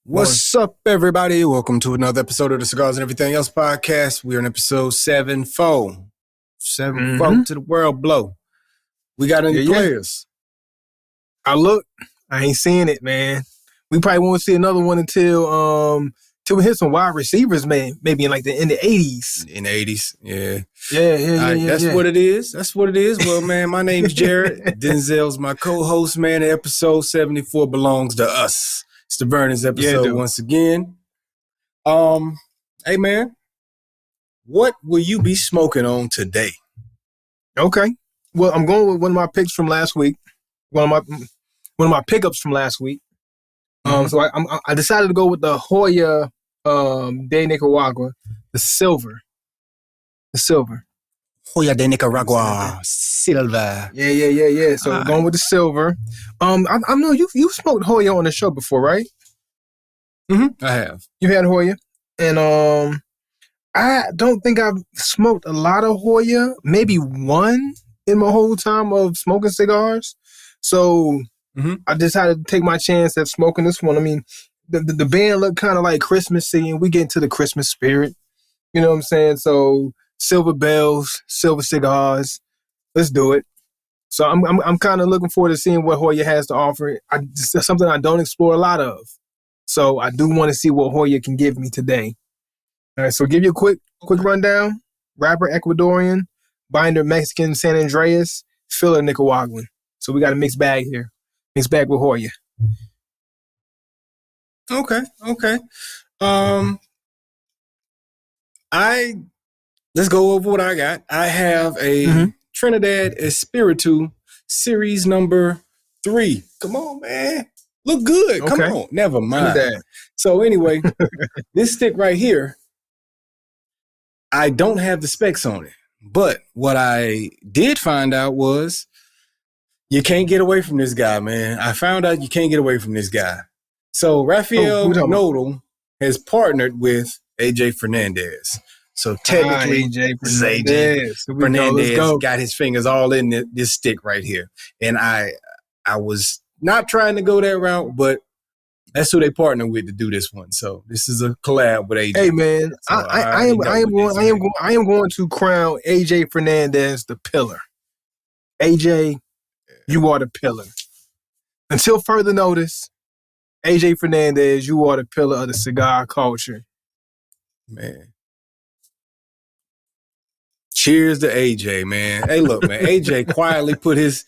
What's up, everybody? Welcome to another episode of the Cigars and Everything Else podcast. We're in episode 7-4. 7-4 to the world blow. We got any players. I look, I ain't seeing it, man. We probably won't see another one until we hit some wide receivers, man. Maybe in the 80s. In the 80s, yeah. Yeah. That's what it is. That's what it is. Well, man, my name's Jared. Denzel's my co-host, man. Episode 74 belongs to us. It's the Vernon's episode once again. Hey, man, what will you be smoking on today? Okay. Well, I'm going with one of my picks from last week. One of my pickups from last week. So I decided to go with the Joya de Nicaragua, the silver. Joya de Nicaragua, silver. Yeah. So I'm going with the silver. I know you smoked Joya on the show before, right? Mm-hmm. I have. You had Joya, and I don't think I've smoked a lot of Joya. Maybe one in my whole time of smoking cigars. So I decided to take my chance at smoking this one. I mean, the band looked kind of like Christmassy, and we get into the Christmas spirit. You know what I'm saying? So silver bells, silver cigars. Let's do it. So I'm kind of looking forward to seeing what Joya has to offer. It's something I don't explore a lot of. So I do want to see what Joya can give me today. All right, so give you a quick rundown. Wrapper Ecuadorian, binder Mexican San Andreas, filler Nicaraguan. So we got a mixed bag here. Mixed bag with Joya. Okay. Let's go over what I got. I have a Trinidad Espiritu series number 3. Come on, man. Look good. Come on. Never mind. So anyway, this stick right here, I don't have the specs on it. But what I did find out was you can't get away from this guy, man. I found out you can't get away from this guy. So Rafael Nodal has partnered with AJ Fernandez. So technically, AJ Fernandez got his fingers all in this stick right here. And I was not trying to go that route, but that's who they partner with to do this one. So this is a collab with AJ. Hey man, so I am going to crown AJ Fernandez the pillar. AJ, you are the pillar. Until further notice, AJ Fernandez, you are the pillar of the cigar culture. Man. Cheers to AJ, man. Hey, look, man. AJ quietly put his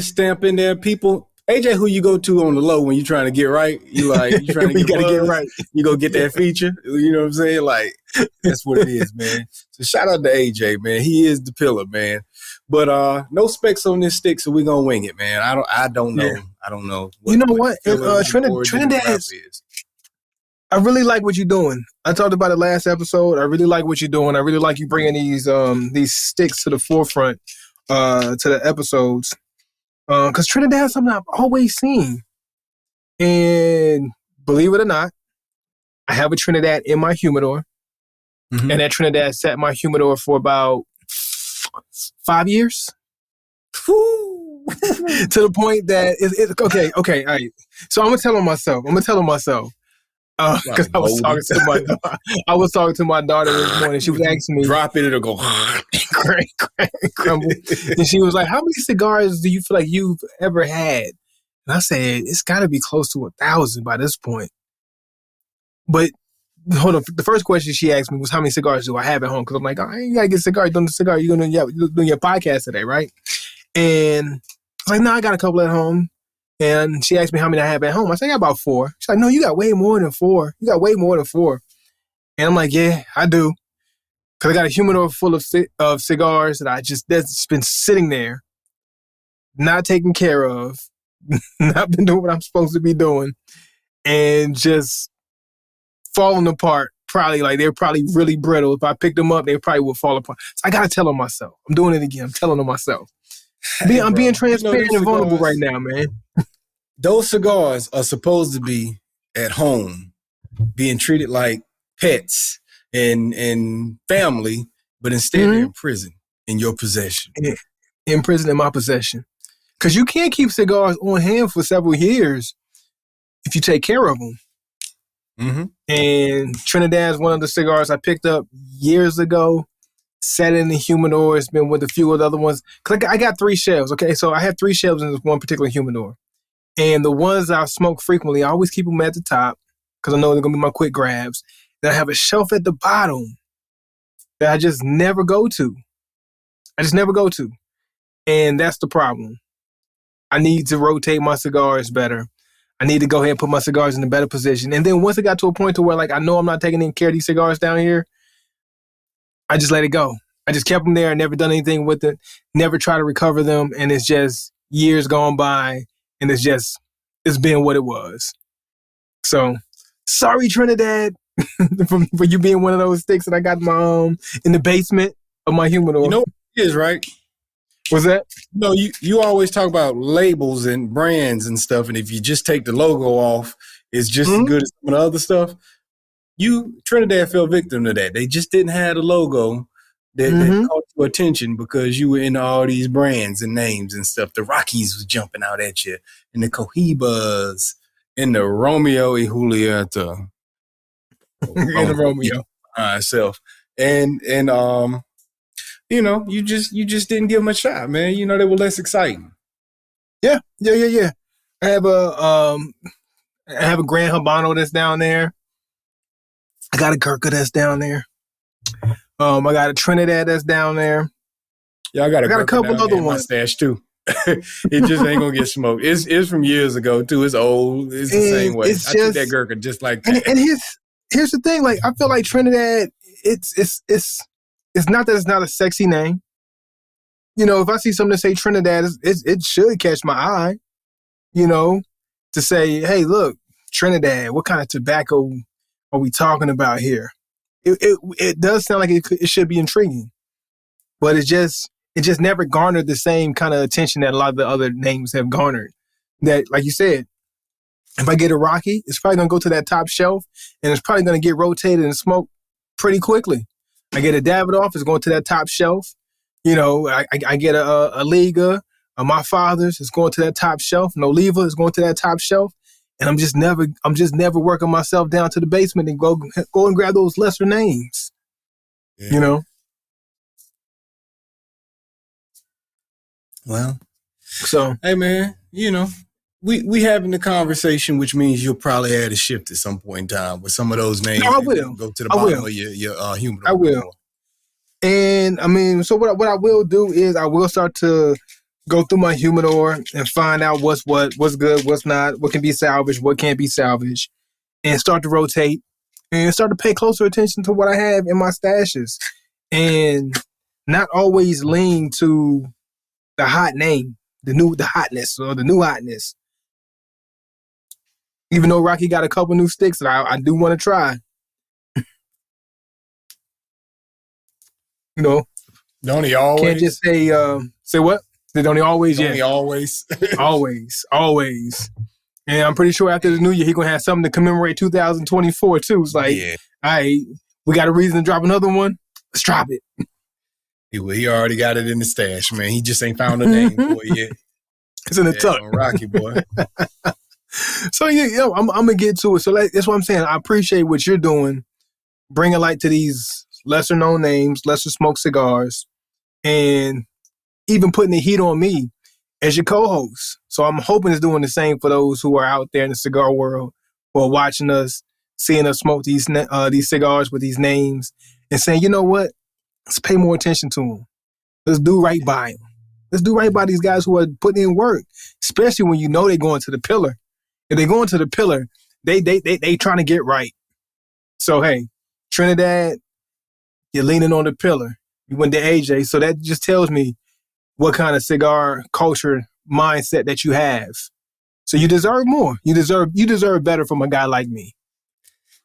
stamp in there. People, AJ, who you go to on the low when you're trying to get right? You trying to get right. You go get that feature. You know what I'm saying? Like, that's what it is, man. So shout out to AJ, man. He is the pillar, man. But no specs on this stick, so we're gonna wing it, man. I don't know. Yeah. I don't know. You know what? Trinidad is. I really like what you're doing. I talked about it last episode. I really like what you're doing. I really like you bringing these sticks to the forefront to the episodes. Because Trinidad is something I've always seen. And believe it or not, I have a Trinidad in my humidor. And that Trinidad sat in my humidor for about 5 years. To the point that it's okay, all right. So I'm going to tell him myself. Because I was talking to my daughter this morning. She was asking me, drop it, it'll go crumble. And she was like, "How many cigars do you feel like you've ever had?" And I said, "It's got to be close to 1,000 by this point." But hold on, the first question she asked me was, "How many cigars do I have at home?" Because I'm like, "Oh, you gotta get a cigar. You're doing the cigar. You're doing your podcast today, right?" And I was like, "No, I got a couple at home." And she asked me how many I have at home. I said, I got about 4. She's like, no, you got way more than 4. You got way more than 4. And I'm like, yeah, I do. Because I got a humidor full of cigars that's been sitting there, not taken care of, not been doing what I'm supposed to be doing, and just falling apart. They're probably really brittle. If I picked them up, they probably would fall apart. So I got to tell them myself. I'm doing it again. I'm telling them myself. I'm being transparent and vulnerable right now, man. Those cigars are supposed to be at home, being treated like pets and family, but instead they're in prison, in your possession. In prison, in my possession. Because you can't keep cigars on hand for several years if you take care of them. Mm-hmm. And Trinidad is one of the cigars I picked up years ago. Set in the humidor. It's been with a few of the other ones. Cause I got 3 shelves. Okay, so I have 3 shelves in this one particular humidor. And the ones I smoke frequently, I always keep them at the top because I know they're gonna be my quick grabs. Then I have a shelf at the bottom that I just never go to. And that's the problem. I need to rotate my cigars better. I need to go ahead and put my cigars in a better position. And then once it got to a point to where like I know I'm not taking any care of these cigars down here, I just let it go. I just kept them there. I never done anything with it. Never try to recover them. And it's just years gone by. And it's been what it was. So sorry, Trinidad, for you being one of those sticks that I got in the basement of my humidor. You know what it is, right? What's that? No, you always talk about labels and brands and stuff, and if you just take the logo off, it's just as good as some of the other stuff. Trinidad fell victim to that. They just didn't have the logo that caught your attention because you were into all these brands and names and stuff. The Rockies was jumping out at you, and the Cohibas, and the Romeo y Julieta. And the Romeo. Itself. And you know, you just didn't give them a shot, man. You know, they were less exciting. Yeah. I have a Grand Habano that's down there. I got a Gurkha that's down there. I got a Trinidad that's down there. Yeah, I got a couple other ones. Stash too. It just ain't gonna get smoked. It's from years ago too. It's old. It's the same way. I took that Gurkha just like that. And here's the thing. Like I feel like Trinidad. It's not that it's not a sexy name. You know, if I see something that say Trinidad, it should catch my eye. You know, to say, hey, look, Trinidad. What kind of tobacco are we talking about here? It does sound like it should be intriguing, but it just never garnered the same kind of attention that a lot of the other names have garnered. That, like you said, if I get a Rocky, it's probably gonna go to that top shelf, and it's probably gonna get rotated and smoked pretty quickly. I get a Davidoff, it's going to that top shelf. You know, I get a Liga, my father's, it's going to that top shelf. An Oliva is going to that top shelf. And I'm just never working myself down to the basement and go and grab those lesser names. Yeah. You know? Well, so hey man, you know, we having the conversation, which means you'll probably add a shift at some point in time with some of those names. No, I will. Go to the bottom of your humidor. I will. And I mean, so what I will do is I will start to go through my humidor and find out what's good, what's not, what can be salvaged, what can't be salvaged, and start to rotate and start to pay closer attention to what I have in my stashes and not always lean to the hot name, the hotness or the new hotness. Even though Rocky got a couple new sticks that I do want to try. You know, don't he always? Can't just say what? Don't he always? Don't he always? always. And I'm pretty sure after the new year, he's going to have something to commemorate 2024 too. It's like, all right, we got a reason to drop another one. Let's drop it. He already got it in the stash, man. He just ain't found a name for it yet. It's in the tuck. Rocky boy. So I'm going to get to it. So that's what I'm saying. I appreciate what you're doing. Bringing light to these lesser known names, lesser smoked cigars, and even putting the heat on me as your co-host. So I'm hoping it's doing the same for those who are out there in the cigar world who are watching us, seeing us smoke these cigars with these names and saying, you know what? Let's pay more attention to them. Let's do right by them. Let's do right by these guys who are putting in work, especially when you know they're going to the pillar. If they're going to the pillar, they trying to get right. So, hey, Trinidad, you're leaning on the pillar. You went to AJ. So that just tells me what kind of cigar culture mindset that you have. So you deserve more. You deserve better from a guy like me.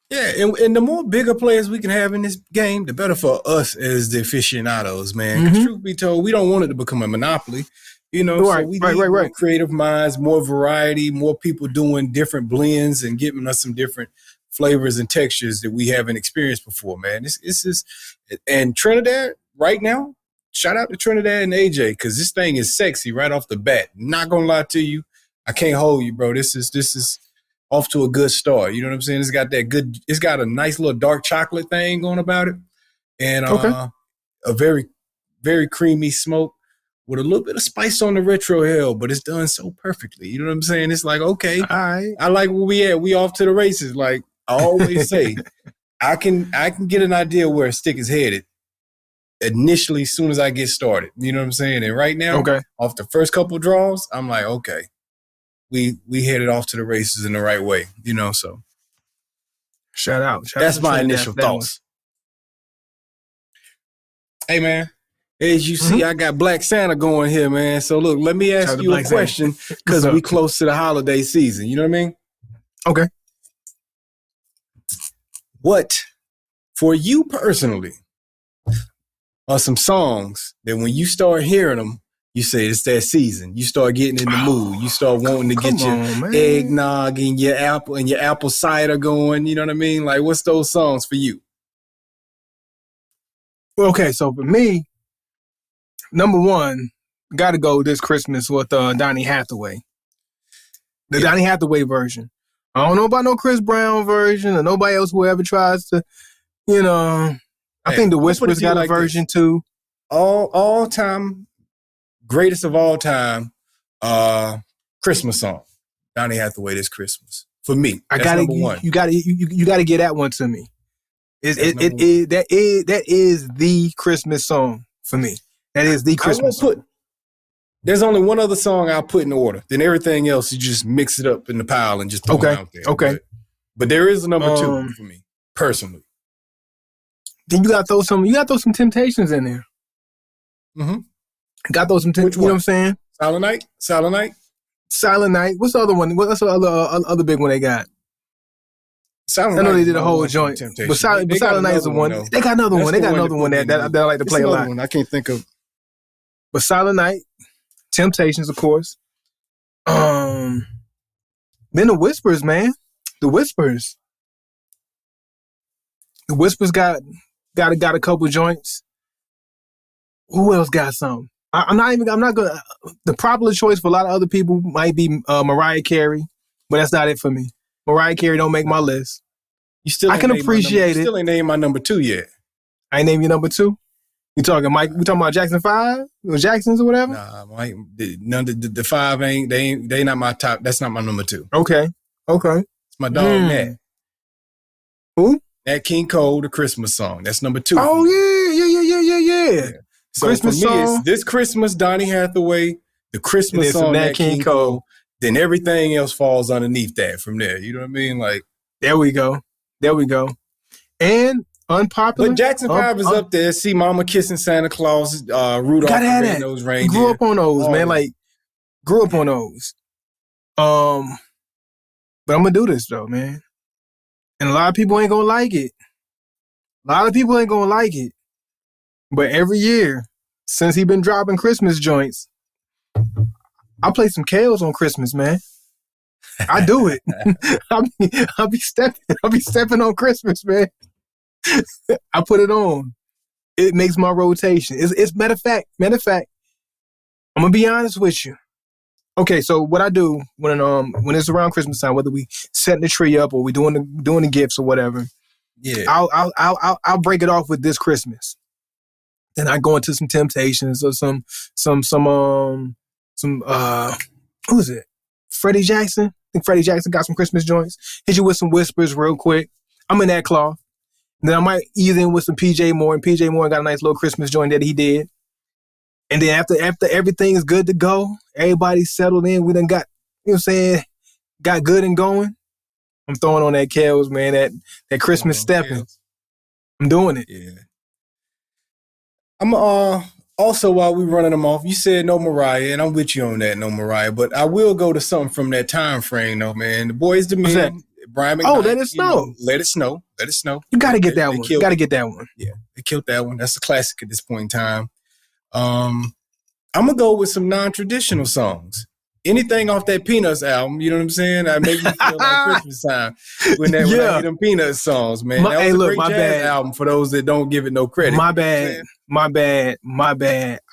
Yeah, and the more bigger players we can have in this game, the better for us as the aficionados, man. Because truth be told, we don't want it to become a monopoly. You know, right, so we need more creative minds, more variety, more people doing different blends and giving us some different flavors and textures that we haven't experienced before, man. This is, and Trinidad right now, shout out to Trinidad and AJ, because this thing is sexy right off the bat. Not gonna lie to you, I can't hold you, bro. This is off to a good start. You know what I'm saying? It's got a nice little dark chocolate thing going about it. And a very, very creamy smoke with a little bit of spice on the retro hell, but it's done so perfectly. You know what I'm saying? It's like, okay, all right. I like where we at. We off to the races. Like I always say, I can get an idea where a stick is headed initially as soon as I get started. You know what I'm saying? And right now, off the first couple of draws, I'm like, okay, we headed off to the races in the right way, you know, so. Shout out. That's my initial thoughts. Hey, man, as you see, I got Black Santa going here, man. So, look, let me ask you a question because we close to the holiday season. You know what I mean? Okay. What, for you personally, are some songs that when you start hearing them, you say it's that season. You start getting in the mood. You start wanting to get your eggnog and your apple cider going. You know what I mean? Like, what's those songs for you? Okay, so for me, number one, got to go this Christmas with Donny Hathaway. The Donny Hathaway version. I don't know about no Chris Brown version or nobody else who ever tries to, you know. I think the Whispers got a version too. All time, greatest of all time, Christmas song. Donny Hathaway, This Christmas. For me, that's number one. You gotta get that one to me. That is the Christmas song for me. That is the Christmas song. There's only one other song I'll put in order. Then everything else, you just mix it up in the pile and just throw it out there. Okay. But there is a number two for me, personally. Then you got to throw some Temptations in there. Mm-hmm. Got to throw some Temptations. You know what I'm saying? Silent Night. What's the other one? What's the other big one they got? I know they did a whole joint. But Silent Night is the one. They got another one. They got another one that I like to play a lot. I can't think of. But Silent Night, Temptations, of course. Then the Whispers, man. The Whispers got a couple joints. Who else got some? I'm not gonna. The popular choice for a lot of other people might be Mariah Carey, but that's not it for me. Mariah Carey don't make my list. I can appreciate it. You still ain't named my number two yet. I ain't named your number two. You talking Mike? We talking about Jackson 5 or Jacksons or whatever? Nah, Mike. None of the five ain't. They not my top. That's not my number two. Okay. It's my dog Nat. Who? Nat King Cole, the Christmas song. That's number two. Oh yeah. So Christmas for me, song. It's This Christmas, Donny Hathaway, the Christmas song, Nat King Cole. Then everything else falls underneath that from there. You know what I mean? Like there we go. And unpopular. But Jackson 5 is up there. See Mama Kissing Santa Claus, Rudolph the Red-Nosed Reindeer. Grew up on those, man. Like grew up on those. But I'm gonna do this though, man. And a lot of people ain't gonna like it. But every year, since he been dropping Christmas joints, I play some Kales on Christmas, man. I do it. I'll be stepping on Christmas, man. I put it on. It makes my rotation. It's matter of fact, I'm gonna be honest with you. Okay, so what I do when it's around Christmas time, whether we setting the tree up or we doing the gifts or whatever, I'll break it off with This Christmas. Then I go into some Temptations or some who is it? Freddie Jackson. I think Freddie Jackson got some Christmas joints. Hit you with some Whispers real quick. I'm in that cloth. And then I might ease in with some PJ Moore, and PJ Moore got a nice little Christmas joint that he did. And then after everything is good to go, everybody's settled in. We done got, you know what I'm saying, got good and going. I'm throwing on that Kales, man, that Christmas stepping. I'm doing it. Yeah. I'm also, while we running them off, you said no Mariah, and I'm with you on that, no Mariah. But I will go to something from that time frame, though, man. The Boys to Men, Brian McKnight. Let it snow. Let it snow. Let it snow. You got to get that one. You got to get that one. Yeah, they killed that one. That's a classic at this point in time. I'm gonna go with some non-traditional songs. Anything off that Peanuts album, you know what I'm saying? I make me feel like Christmas time when I hear them Peanuts songs, man. That was a great jazz album for those that don't give it no credit. My bad.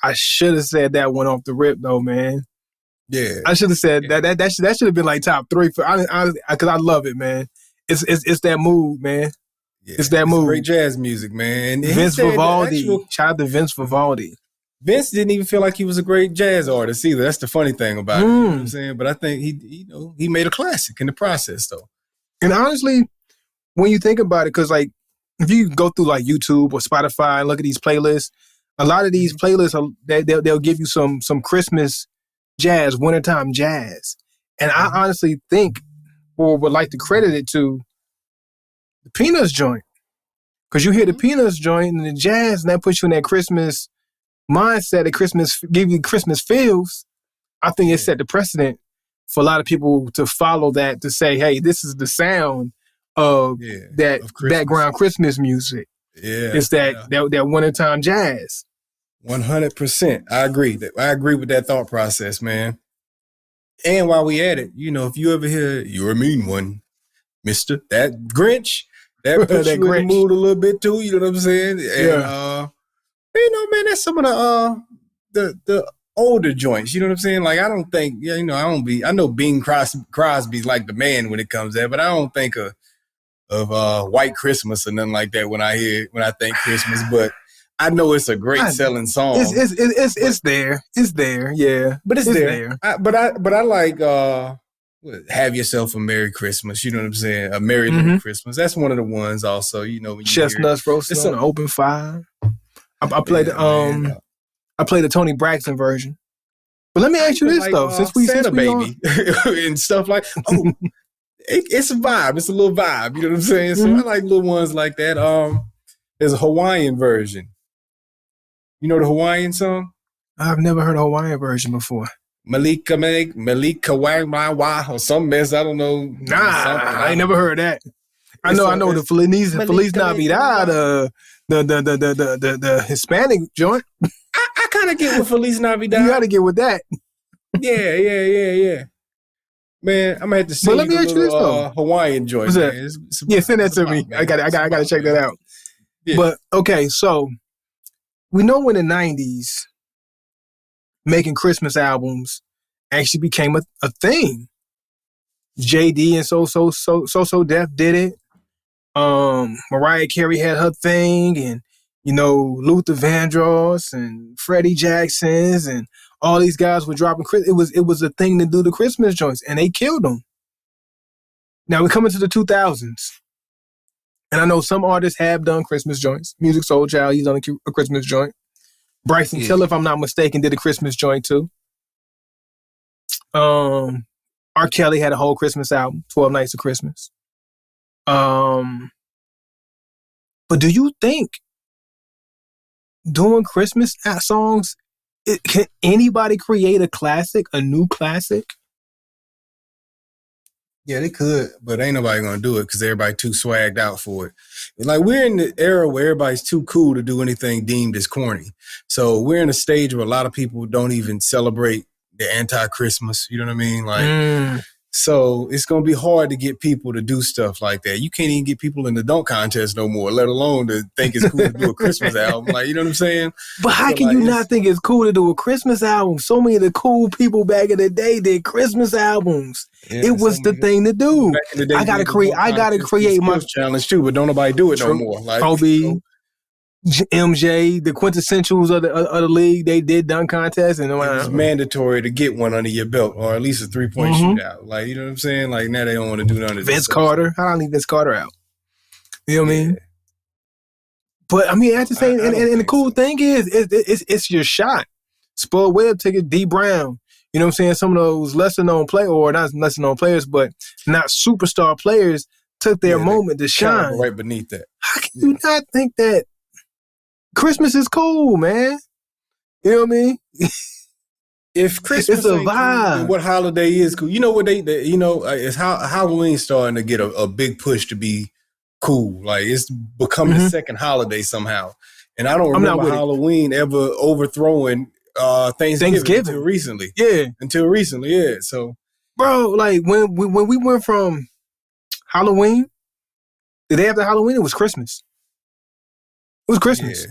I should have said that one off the rip, though, man. Yeah. I should have said that should have been like top 3 for because I love it, man. It's that mood, man. Yeah. It's that mood. Great jazz music, man. And Vince Vivaldi. Shout out to Vince Vivaldi. Vince didn't even feel like he was a great jazz artist either. That's the funny thing about it. You know what I'm saying? But I think he made a classic in the process, though. And honestly, when you think about it, because like if you go through like YouTube or Spotify and look at these playlists, a lot of these playlists they'll give you some Christmas jazz, wintertime jazz, and I honestly think or would like to credit it to the Peanuts joint, because you hear the Peanuts joint and the jazz, and that puts you in that Christmas mindset. Of Christmas, give you Christmas feels. I think it set the precedent for a lot of people to follow that, to say, hey, this is the sound of that background Christmas music. Yeah, it's that wintertime jazz. 100%. I agree with that thought process, man. And while we at it, if you ever hear "You're a Mean One, Mister," that Grinch, that puts you in the mood a little bit too. You know what I'm saying? And man, that's some of the older joints. You know what I'm saying? Like, I don't think, I know Bing Crosby's like the man when it comes to that, but I don't think of White Christmas or nothing like that when I think Christmas. But I know it's a great selling song. It's there. It's there. Yeah. But it's there. But I like Have Yourself a Merry Christmas. You know what I'm saying? A Merry Little Christmas. That's one of the ones also, when you Chestnuts roasted on an open fire. I played the Tony Braxton version. But let me ask you this though, since we Baby and stuff like it's a vibe. It's a little vibe. You know what I'm saying? So I like little ones like that. There's a Hawaiian version. You know the Hawaiian song? I've never heard a Hawaiian version before. Malika Wah or some mess. I don't know. Nah, I ain't never heard that. I know the Feliz Navidad, the Hispanic joint. I kind of get with Feliz Navidad. You got to get with that. Yeah. Man, I'm gonna have to see. But let me ask you this though, Hawaiian joint. Send that to me. Man. I gotta check that out. Yeah. But okay, so we know in the 90s, making Christmas albums actually became a thing. JD and So Def did it. Mariah Carey had her thing, and Luther Vandross and Freddie Jackson's and all these guys were dropping. It was a thing to do the Christmas joints, and they killed them. Now we're coming to the 2000s, and I know some artists have done Christmas joints. Music Soul Child, he's done a Christmas joint. Bryson Tiller, if I'm not mistaken, did a Christmas joint too. R. Kelly had a whole Christmas album, 12 Nights of Christmas. But do you think doing Christmas songs, can anybody create a classic, a new classic? Yeah, they could, but ain't nobody gonna do it because everybody too swagged out for it. Like, we're in the era where everybody's too cool to do anything deemed as corny. So we're in a stage where a lot of people don't even celebrate the anti-Christmas. You know what I mean? Like, so it's gonna be hard to get people to do stuff like that. You can't even get people in the dunk contest no more, let alone to think it's cool to do a Christmas album. Like, you know what I'm saying? But how can you not think it's cool to do a Christmas album? So many of the cool people back in the day did Christmas albums. Yeah, it was the thing to do. I gotta create my challenge too, but don't nobody do it no more. Like Kobe, MJ, the quintessentials of the league, they did dunk contests, and it was mandatory to get one under your belt, or at least a 3-point shootout. Like, you know what I'm saying? Like, now they don't want to do none of this. Vince Carter, how do I leave Vince Carter out? You know what I mean? But I mean, at the same, and the cool thing is, it's your shot. Spud Webb took it. D Brown. You know what I'm saying? Some of those lesser known players, or not lesser known players, but not superstar players, took their moment to shine. Right beneath that. How can you not think that Christmas is cool, man? You know what I mean? If Christmas is a vibe, cool, what holiday is cool? You know what it's Halloween starting to get a big push to be cool. Like, it's becoming the second holiday somehow. And I don't remember Halloween ever overthrowing Thanksgiving until recently. Yeah. So, bro, like when we went from Halloween, the day after Halloween, it was Christmas. It was Christmas.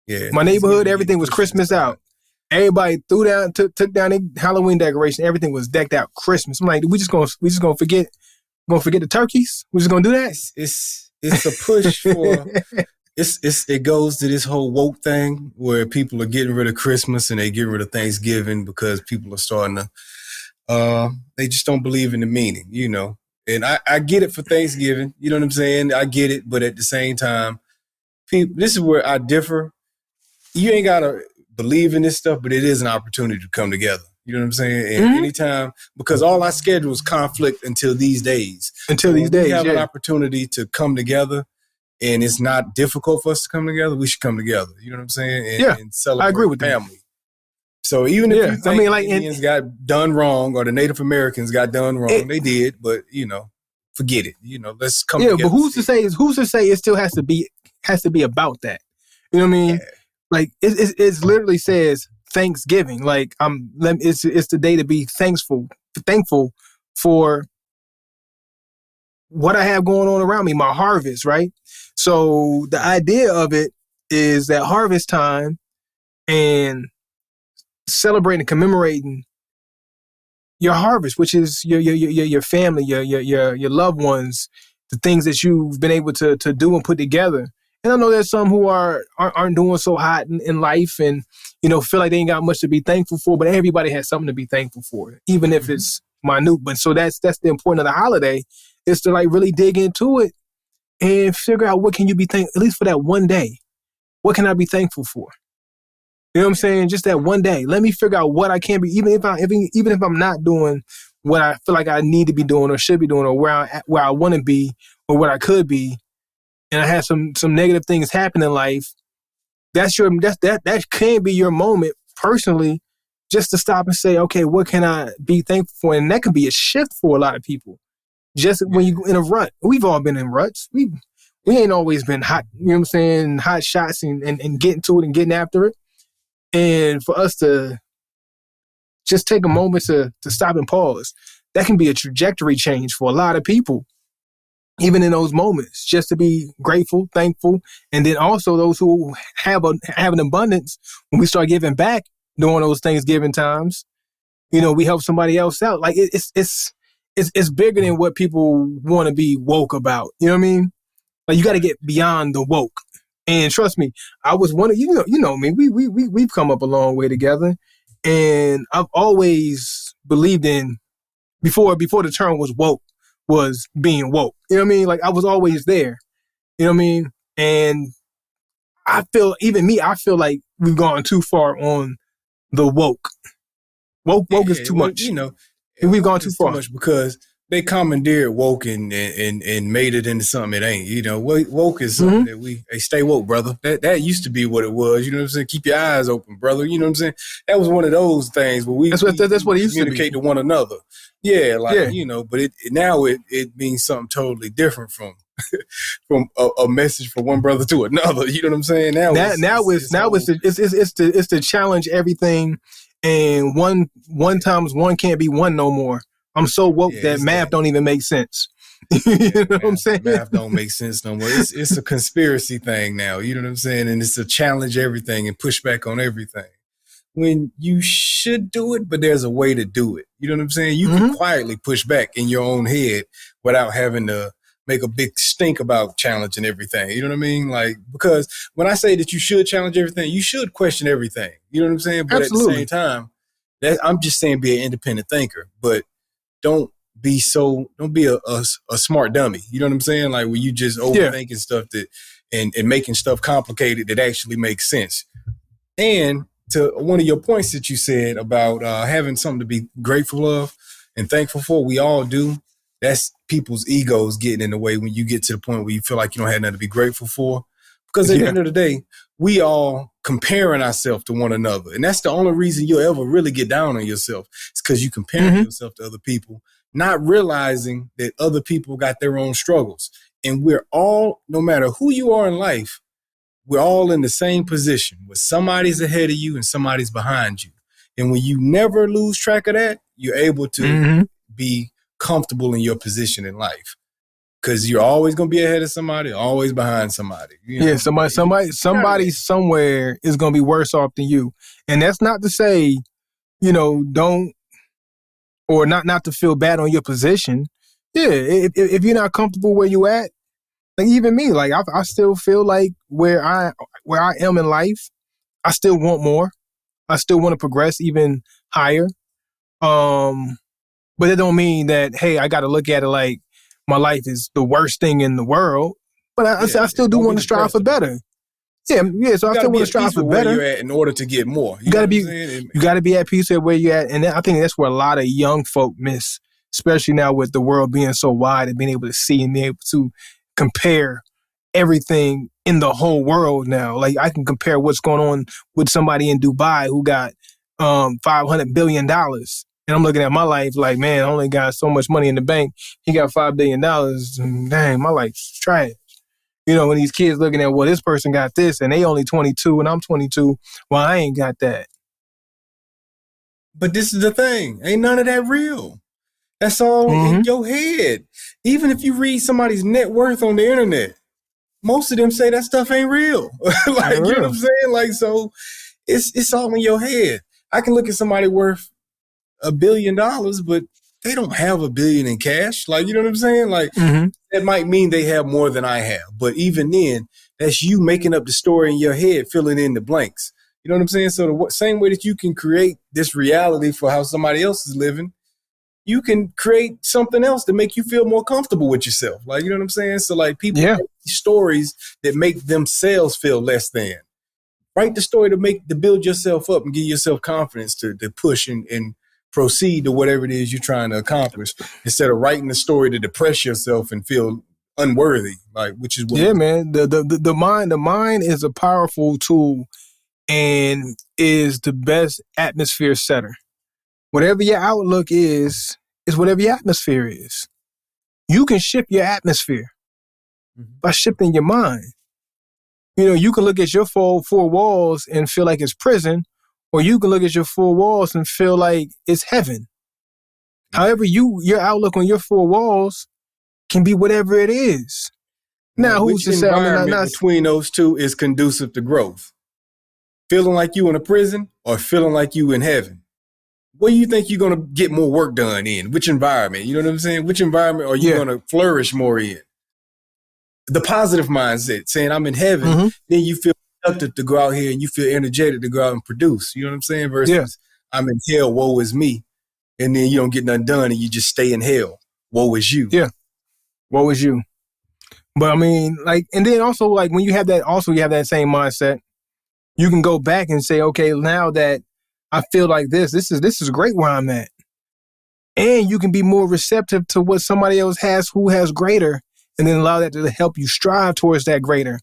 Yeah. My neighborhood, everything was Christmas out. Everybody took down their Halloween decoration. Everything was decked out Christmas. I'm like, we just gonna forget the turkeys? We're just gonna do that? It's a push for it goes to this whole woke thing where people are getting rid of Christmas and they getting rid of Thanksgiving because people are starting to they just don't believe in the meaning, you know. And I get it for Thanksgiving, you know what I'm saying? I get it, but at the same time, people, this is where I differ. You ain't gotta believe in this stuff, but it is an opportunity to come together. You know what I'm saying? And anytime, because all our schedules conflict until these days. We have an opportunity to come together, and it's not difficult for us to come together. We should come together. You know what I'm saying? And celebrate I agree with family. That. So even if you think the Indians got done wrong or the Native Americans got done wrong, they did. But you know, forget it. You know, let's come together. Yeah, but who's to say it still has to be about that? You know what I mean? Yeah. Like it literally says Thanksgiving. Like it's the day to be thankful for what I have going on around me, my harvest, right? So the idea of it is that harvest time and celebrating, commemorating your harvest, which is your family, your loved ones, the things that you've been able to do and put together. And I know there's some who aren't doing so hot in life and, you know, feel like they ain't got much to be thankful for, but everybody has something to be thankful for, even if it's minute. But so that's the importance of the holiday, is to like really dig into it and figure out what can you be thankful, at least for that one day. What can I be thankful for? You know what I'm saying? Just that one day. Let me figure out what I can be, even if I'm not doing what I feel like I need to be doing or should be doing or where I want to be or what I could be. And I had some negative things happen in life. That can be your moment personally, just to stop and say, okay, what can I be thankful for? And that can be a shift for a lot of people. Just when you in a rut, we've all been in ruts. We ain't always been hot, you know what I'm saying, hot shots and getting to it and getting after it. And for us to just take a moment to stop and pause, that can be a trajectory change for a lot of people. Even in those moments, just to be grateful, thankful, and then also those who have an abundance, when we start giving back during those Thanksgiving times, you know, we help somebody else out. Like it's bigger than what people want to be woke about. You know what I mean? Like you got to get beyond the woke. And trust me, I was one of you know me. We've come up a long way together, and I've always believed in before the term was woke. Was being woke. You know what I mean? Like I was always there. You know what I mean? And I feel like we've gone too far on the woke. Woke is too much. You know, we've gone too far. Too much because they commandeered woke and made it into something it ain't. You know, woke is something that hey, stay woke, brother. That used to be what it was. You know what I'm saying? Keep your eyes open, brother. You know what I'm saying? That was one of those things where that's what it used to communicate to one another. Yeah, you know, but now it means something totally different from a message from one brother to another. You know what I'm saying? Now it's to challenge everything, and one times one can't be one no more. I'm so woke that math don't even make sense. You know what I'm saying? Math don't make sense no more. It's a conspiracy thing now. You know what I'm saying? And it's to challenge everything and push back on everything. When you should do it, but there's a way to do it. You know what I'm saying? You can quietly push back in your own head without having to make a big stink about challenging everything. You know what I mean? Like, because when I say that you should challenge everything, you should question everything. You know what I'm saying? But Absolutely. At the same time, I'm just saying be an independent thinker, but don't be a smart dummy. You know what I'm saying? Like when you just overthinking stuff and making stuff complicated that actually makes sense. And to one of your points that you said about having something to be grateful of and thankful for, we all do. That's people's egos getting in the way when you get to the point where you feel like you don't have nothing to be grateful for. Because at the end of the day, we all comparing ourselves to one another. And that's the only reason you'll ever really get down on yourself. It's because you comparing yourself to other people, not realizing that other people got their own struggles. And we're all, no matter who you are in life, we're all in the same position where somebody's ahead of you and somebody's behind you. And when you never lose track of that, you're able to be comfortable in your position in life. because you're always going to be ahead of somebody, always behind somebody. Somebody somewhere is going to be worse off than you. And that's not to say, don't, or not to feel bad on your position. Yeah, if you're not comfortable where you at, like even me, like I still feel like where I am in life, I still want more. I still want to progress even higher. But it don't mean that, hey, I got to look at it like my life is the worst thing in the world. But I still do want to strive for better. Yeah. So I still want to strive for better. Where you're at in order to get more. You got to be at peace with where you're at, and I think that's where a lot of young folk miss, especially now with the world being so wide and being able to see and being able to compare everything in the whole world now. Like I can compare what's going on with somebody in Dubai who got $500 billion. And I'm looking at my life like, man, I only got so much money in the bank. He got $5 billion. Dang, my life's trash. When these kids looking at, well, this person got this and they only 22 and I'm 22. Well, I ain't got that. But this is the thing. Ain't none of that real. That's all in your head. Even if you read somebody's net worth on the internet, most of them say that stuff ain't real. You know what I'm saying? Like, so it's all in your head. I can look at somebody worth $1 billion, but they don't have $1 billion in cash. Like, you know what I'm saying? Like, that might mean they have more than I have. But even then, that's you making up the story in your head, filling in the blanks. You know what I'm saying? So the same way that you can create this reality for how somebody else is living, you can create something else to make you feel more comfortable with yourself. Like, you know what I'm saying? So like people make these stories that make themselves feel less than. Write the story to build yourself up and give yourself confidence to push and proceed to whatever it is you're trying to accomplish, instead of writing the story to depress yourself and feel unworthy, like, which is what man. The mind is a powerful tool and is the best atmosphere setter. Whatever your outlook is whatever your atmosphere is. You can shift your atmosphere by shifting your mind. You can look at your four walls and feel like it's prison, or you can look at your four walls and feel like it's heaven. However, your outlook on your four walls can be whatever it is. Now, who's to say? Environment between those two is conducive to growth? Feeling like you in a prison or feeling like you in heaven? What do you think you're going to get more work done in? Which environment? You know what I'm saying? Which environment are you going to flourish more in? The positive mindset, saying I'm in heaven, then you feel productive to go out here and you feel energetic to go out and produce. You know what I'm saying? Versus I'm in hell, woe is me. And then you don't get nothing done and you just stay in hell. Woe is you. Yeah. Woe is you. But I mean, like, and then also like when you have that same mindset, you can go back and say, okay, now that I feel like this is great where I'm at. And you can be more receptive to what somebody else has who has greater, and then allow that to help you strive towards that greater.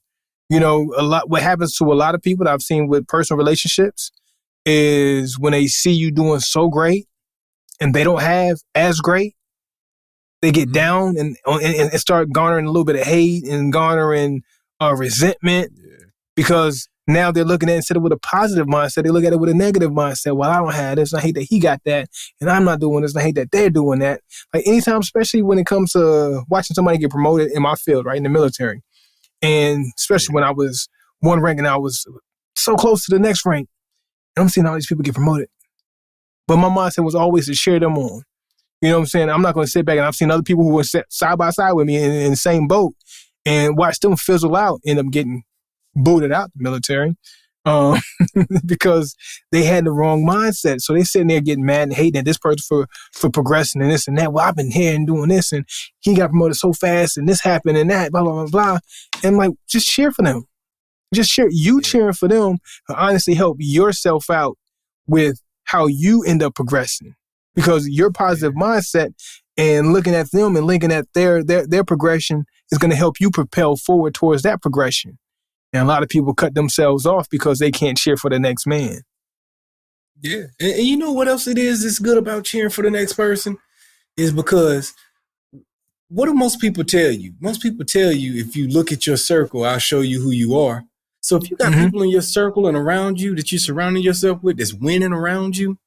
What happens to a lot of people that I've seen with personal relationships is when they see you doing so great and they don't have as great, they get down and start garnering a little bit of hate and garnering resentment because now they're looking at it instead of with a positive mindset, they look at it with a negative mindset. Well, I don't have this. I hate that he got that. And I'm not doing this. And I hate that they're doing that. Like anytime, especially when it comes to watching somebody get promoted in my field, right, in the military. And especially when I was one rank and I was so close to the next rank. And I'm seeing all these people get promoted. But my mindset was always to cheer them on. You know what I'm saying? I'm not going to sit back, and I've seen other people who were side by side with me in the same boat and watch them fizzle out, end up getting booted out the military because they had the wrong mindset. So they sitting there getting mad and hating at this person for progressing and this and that. Well, I've been here and doing this, and he got promoted so fast, and this happened and that, blah, blah, blah, blah. And like, just cheer for them. Just cheer. You cheering for them will honestly help yourself out with how you end up progressing, because your positive mindset and looking at them and linking at their progression is going to help you propel forward towards that progression. And a lot of people cut themselves off because they can't cheer for the next man. Yeah. And you know what else it is that's good about cheering for the next person? Is because what do most people tell you? Most people tell you, if you look at your circle, I'll show you who you are. So if you got people in your circle and around you that you're surrounding yourself with that's winning around you,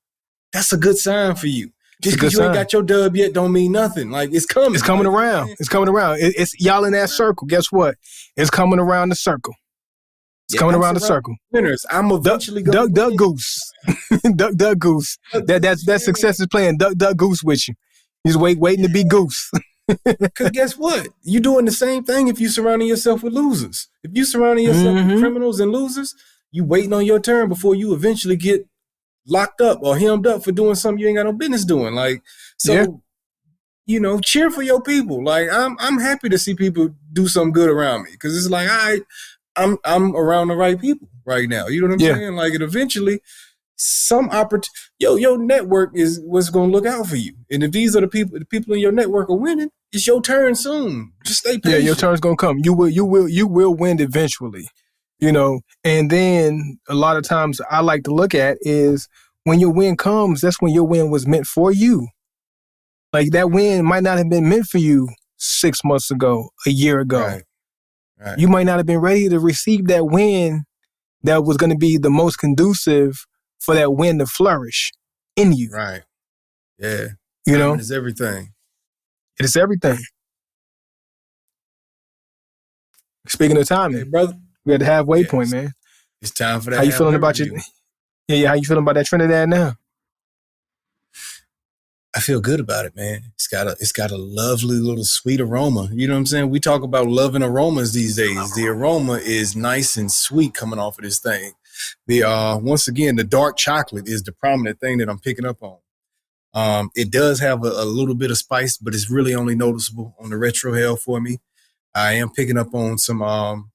that's a good sign for you. Just because you ain't got your dub yet don't mean nothing. Like, it's coming. It's coming around. It's coming around. It's y'all in that circle. Guess what? It's coming around the circle. It's coming around the circle. Winners. I'm eventually going to duck goose. duck goose. That success is playing duck goose with you. He's waiting to be goose. Because guess what? You're doing the same thing if you surrounding yourself with losers. If you surrounding yourself with criminals and losers, you waiting on your turn before you eventually get locked up or hemmed up for doing something you ain't got no business doing. Like, so, you know, cheer for your people. Like, I'm happy to see people do something good around me because it's like, I'm around the right people right now. You know what I'm saying? Like, it eventually, some opportunity, your network is what's going to look out for you. And if these are the people in your network are winning, it's your turn soon. Just stay patient. Yeah, your turn's going to come. You will win eventually, you know. And then a lot of times I like to look at is when your win comes, that's when your win was meant for you. Like, that win might not have been meant for you 6 months ago, a year ago. Right. You might not have been ready to receive that win that was going to be the most conducive for that win to flourish in you. Right. Yeah. You know? It's everything. It is everything. Speaking of timing, hey, brother, we're at the halfway point, man. It's time for that. How you feeling about review. How you feeling about that Trinidad now? I feel good about it, man. It's got a lovely little sweet aroma. You know what I'm saying? We talk about loving aromas these days. The aroma is nice and sweet coming off of this thing. Once again, the dark chocolate is the prominent thing that I'm picking up on. It does have a little bit of spice, but it's really only noticeable on the retro hell for me. I am picking up on some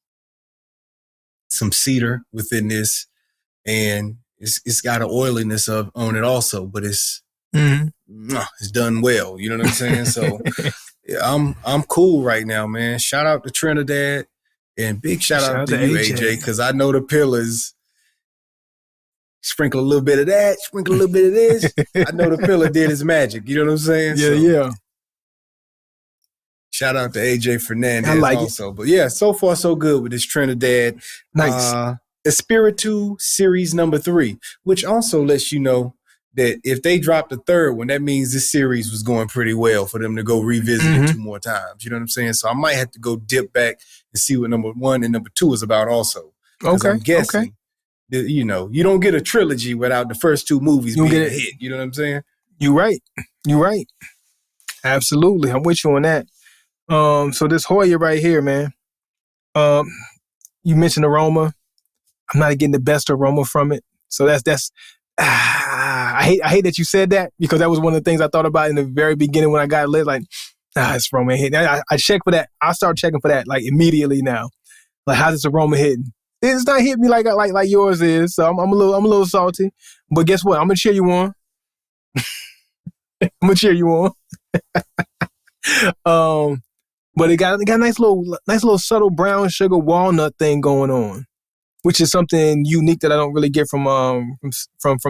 cedar within this, and it's got an oiliness on it also, but it's done well. You know what I'm saying? So yeah, I'm cool right now, man. Shout out to Trinidad, and big shout out to you, AJ, because I know the pillars. Sprinkle a little bit of that, sprinkle a little bit of this. I know the pillar did his magic. You know what I'm saying? Yeah. Shout out to AJ Fernandez also. But yeah, so far so good with this Trinidad. Nice. Espiritu series number 3, which also lets you know that if they drop the third one, that means this series was going pretty well for them to go revisit it 2 more times. You know what I'm saying? So I might have to go dip back and see what number 1 and number 2 is about also. Okay. I'm guessing. You know, you don't get a trilogy without the first 2 movies being a hit. You know what I'm saying? You're right. Absolutely. I'm with you on that. So this Joya right here, man. You mentioned aroma. I'm not getting the best aroma from it. So that's I hate that you said that, because that was one of the things I thought about in the very beginning when I got lit. Like, it's aroma hitting. I check for that. I start checking for that like immediately now. Like, how's this aroma hitting? It's not hitting me like yours is. So I'm a little salty. But guess what? I'm gonna cheer you on. But it got a nice little subtle brown sugar walnut thing going on, which is something unique that I don't really get from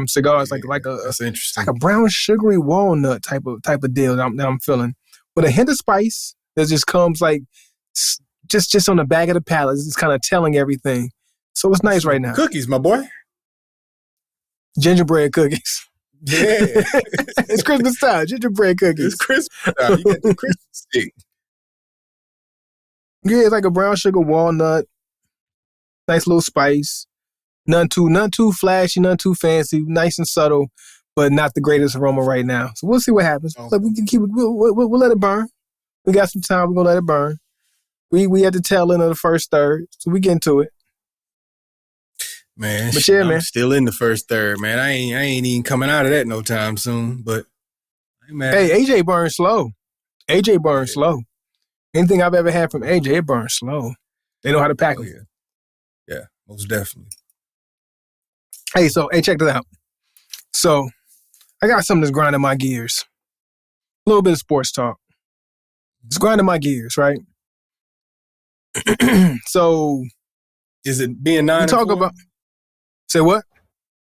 cigars. That's interesting. Like a brown sugary walnut type of deal that I'm feeling, with a hint of spice that just comes like just on the back of the palate. It's kind of telling everything. So it's nice right now. Cookies, my boy. Gingerbread cookies. Yeah. It's Christmas time. Gingerbread cookies. It's Christmas time. You got the Christmas stick. Yeah, it's like a brown sugar walnut. Nice little spice. None too flashy, none too fancy. Nice and subtle, but not the greatest aroma right now. So we'll see what happens. Oh. But we can keep it. We'll let it burn. We got some time. We're gonna let it burn. We at the tail end of the first third, so we get into it. Man, but yeah, man, I'm still in the first third, man. I ain't even coming out of that no time soon. But hey, AJ burns slow. Slow. Anything I've ever had from AJ, it burns slow. They know how to pack them. Yeah, most definitely. Hey, check this out. So, I got something that's grinding my gears. A little bit of sports talk. It's grinding my gears, right? So, is it being 9-4? Say what?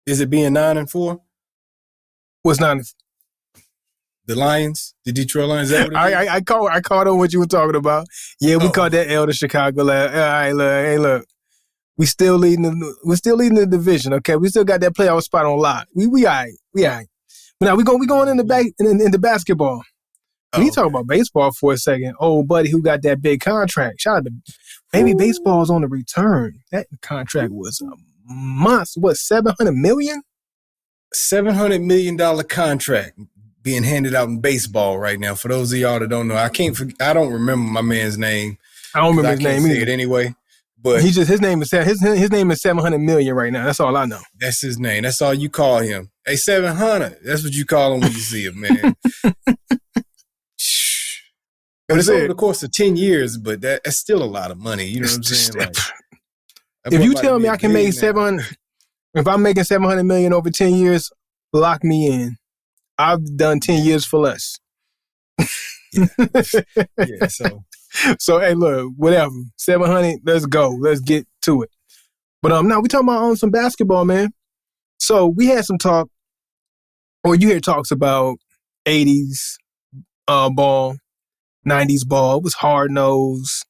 Is it being 9-4? What's 9? The Lions, the Detroit Lions. Is that what it is? I caught on what you were talking about. Yeah, we caught that L to Chicago. All right, look. We still leading the division. Okay, we still got that playoff spot on lock. We all right. Now we going into basketball. When you talk about baseball for a second, old buddy who got that big contract. Shout out to maybe baseball's on the return. That contract was a monster. What, $700 million? $700 million contract being handed out in baseball right now. For those of y'all that don't know, I don't remember my man's name. I don't remember his name either. Say it anyway. But his name is $700 million right now. That's all I know. That's his name. That's all you call him. Hey, 700. That's what you call him when you see him, man. But it's over the course of 10 years, but that's still a lot of money. You know what I'm saying? Like, if you tell me I can make 700, if I'm making $700 million over 10 years, lock me in. I've done 10 years for less. Yeah. So hey, look, whatever. 700, let's go. Let's get to it. But now we talking about some basketball, man. So we had some talk, or you hear talks about 80s ball, 90s ball. It was hard nose.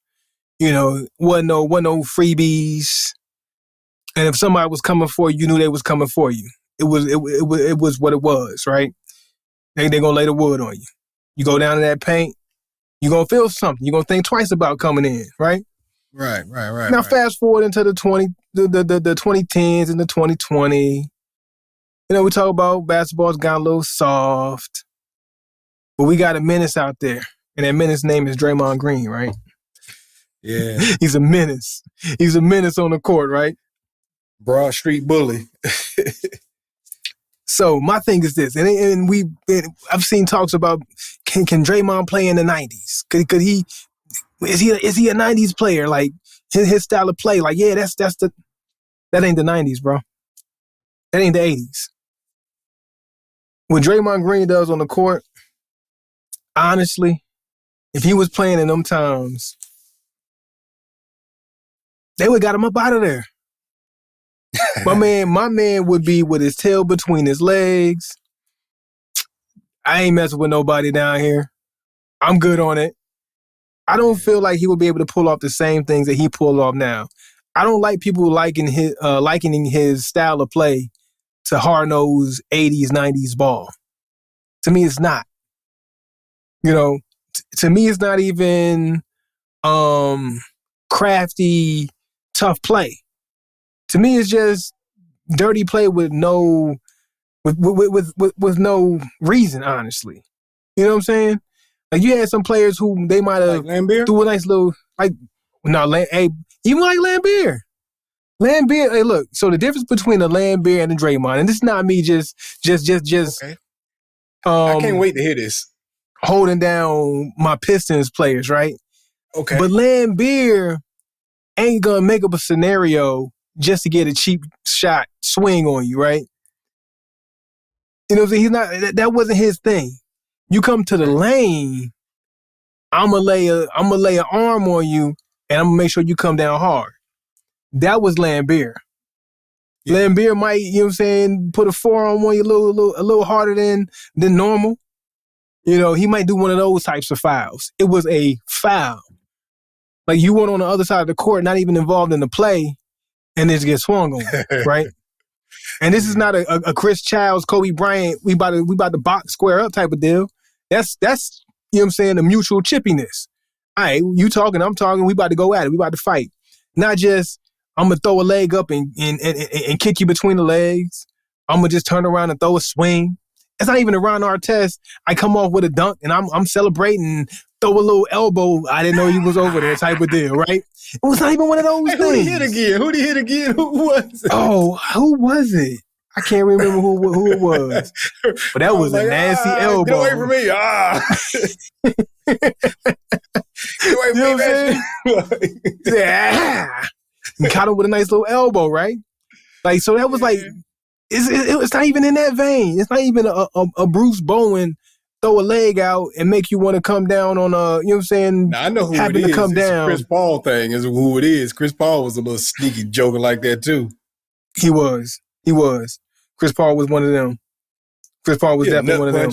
You know, wasn't no freebies. And if somebody was coming for you, you knew they was coming for you. It was what it was, right? They gonna lay the wood on you. You go down to that paint, you gonna feel something. You gonna think twice about coming in, right? Right. Now fast forward into the 2010s and the 2020. You know, we talk about basketball's gotten a little soft, but we got a menace out there, and that menace name is Draymond Green, right? Yeah, he's a menace. He's a menace on the court, right? Broad Street bully. So my thing is this, and I've seen talks about can Draymond play in the 90s? Could he? Is he a 90s player? Like his style of play? Like that ain't the 90s, bro. That ain't the 80s. What Draymond Green does on the court, honestly, if he was playing in them times, they would got him up out of there. My man would be with his tail between his legs. I ain't messing with nobody down here. I'm good on it. I don't feel like he would be able to pull off the same things that he pulled off now. I don't like people likening his style of play to hard-nosed 80s, 90s ball. To me, it's not. You know, to me, it's not even crafty, tough play. To me, it's just dirty play with no reason, honestly. You know what I'm saying? Like you had some players who they might have threw a nice little even like Lambeer. Lambeer, hey, look. So the difference between the Lambeer and the Draymond, and this is not me just. Okay. I can't wait to hear this. Holding down my Pistons players, right? Okay. But Lambeer ain't gonna make up a scenario just to get a cheap shot swing on you, right? You know what I'm saying? He's not. That wasn't his thing. You come to the lane, I'ma lay an arm on you, and I'm gonna make sure you come down hard. That was Lambeer. Yeah. Lambeer might, you know what I'm saying, put a forearm on you a little harder than normal. You know, he might do one of those types of fouls. It was a foul. Like you weren't on the other side of the court, not even involved in the play, and this gets swung on, right? And this is not a Chris Childs, Kobe Bryant, we about to box square up type of deal. That's you know what I'm saying, the mutual chippiness. All right, you talking, I'm talking, we about to go at it, we about to fight. Not just, I'm going to throw a leg up and kick you between the legs. I'm going to just turn around and throw a swing. It's not even a Ron Artest. I come off with a dunk and I'm celebrating, throw a little elbow. I didn't know you was over there type of deal, right? It was not even one of those things. Who did he hit again? Who was it? Oh, who was it? I can't remember who it was. But that was a nasty elbow. Get away from me. Get away from me, yeah. And caught him with a nice little elbow, right? Like, so that was like, it's not even in that vein. It's not even a Bruce Bowen throw a leg out and make you want to come down on you know what I'm saying? Now, I know who it is. It's a Chris Paul thing is who it is. Chris Paul was a little sneaky joker like that too. He was. Chris Paul was one of them. Chris Paul was definitely one of them.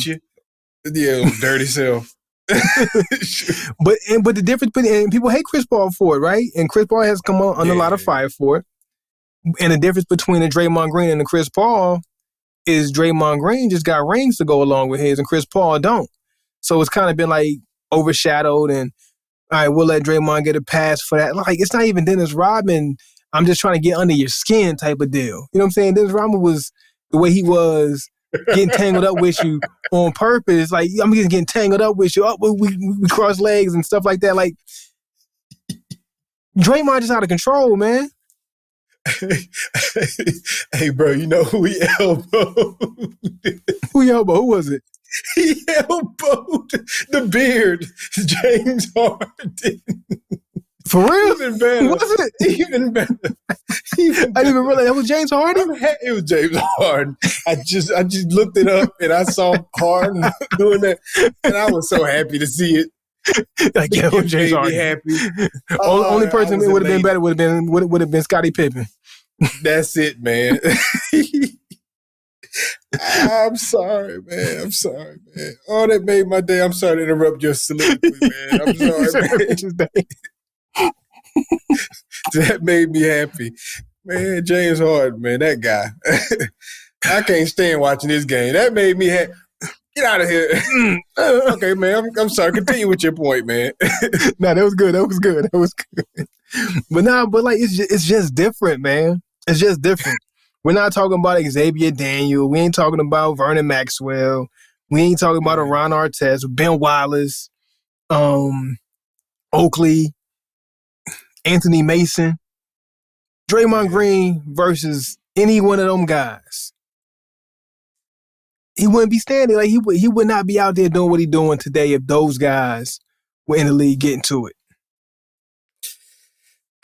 Yeah, dirty self. But the difference between, people hate Chris Paul for it, right? And Chris Paul has come on a lot of fire for it. And the difference between the Draymond Green and the Chris Paul is Draymond Green just got rings to go along with his, and Chris Paul don't. So it's kind of been like overshadowed, and all right, we'll let Draymond get a pass for that. Like, it's not even Dennis Rodman, I'm just trying to get under your skin type of deal. You know what I'm saying? Dennis Rodman was the way he was getting tangled up with you on purpose. Like, I'm just getting tangled up with you. Oh, we cross legs and stuff like that. Like, Draymond just out of control, man. Hey, bro, you know who he elbowed? Who he elbowed? Who was it? He elbowed the beard, James Harden. For real? Even better. Was it? Even better. I didn't even realize that was James Harden. It was James Harden. I just looked it up and I saw Harden doing that, and I was so happy to see it. Like, yeah, James Harden. Happy. Only person that would have been better would have been Scottie Pippen. That's it, man. I'm sorry, man. Oh, that made my day. I'm sorry to interrupt your soliloquy, man. I'm sorry, man. That made me happy. Man, James Harden, man, that guy. I can't stand watching this game. That made me happy. Get out of here. Okay, man, I'm sorry. Continue with your point, man. Nah, that was good. But like, it's just different, man. It's just different. We're not talking about Xavier Daniel. We ain't talking about Vernon Maxwell. We ain't talking about Ron Artest, Ben Wallace, Oakley, Anthony Mason. Draymond Green versus any one of them guys. He wouldn't be standing. Like, he would not be out there doing what he's doing today if those guys were in the league getting to it.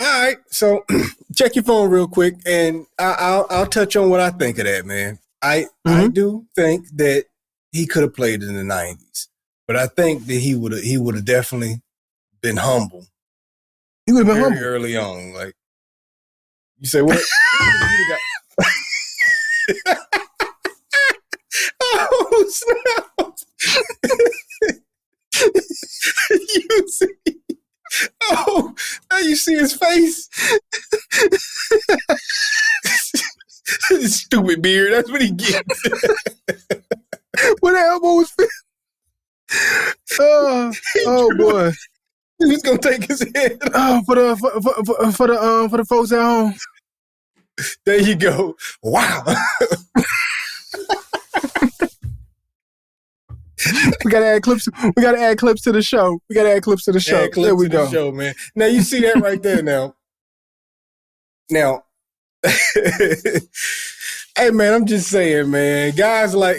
All right, so check your phone real quick, and I'll touch on what I think of that, man. I do think that he could have played in the 90s, but I think that he would have definitely been humble. He would have been humble early on. Like, you say what? Oh snap! You see? Oh, now you see his face. His stupid beard. That's what he gets. When the elbow was fit. Oh boy. He's gonna take his head. Oh, for the folks at home. There you go. Wow. We gotta add clips. We gotta add clips to the show. There we go. Show, man. Now you see that right there. Now, hey man, I'm just saying, man. Guys like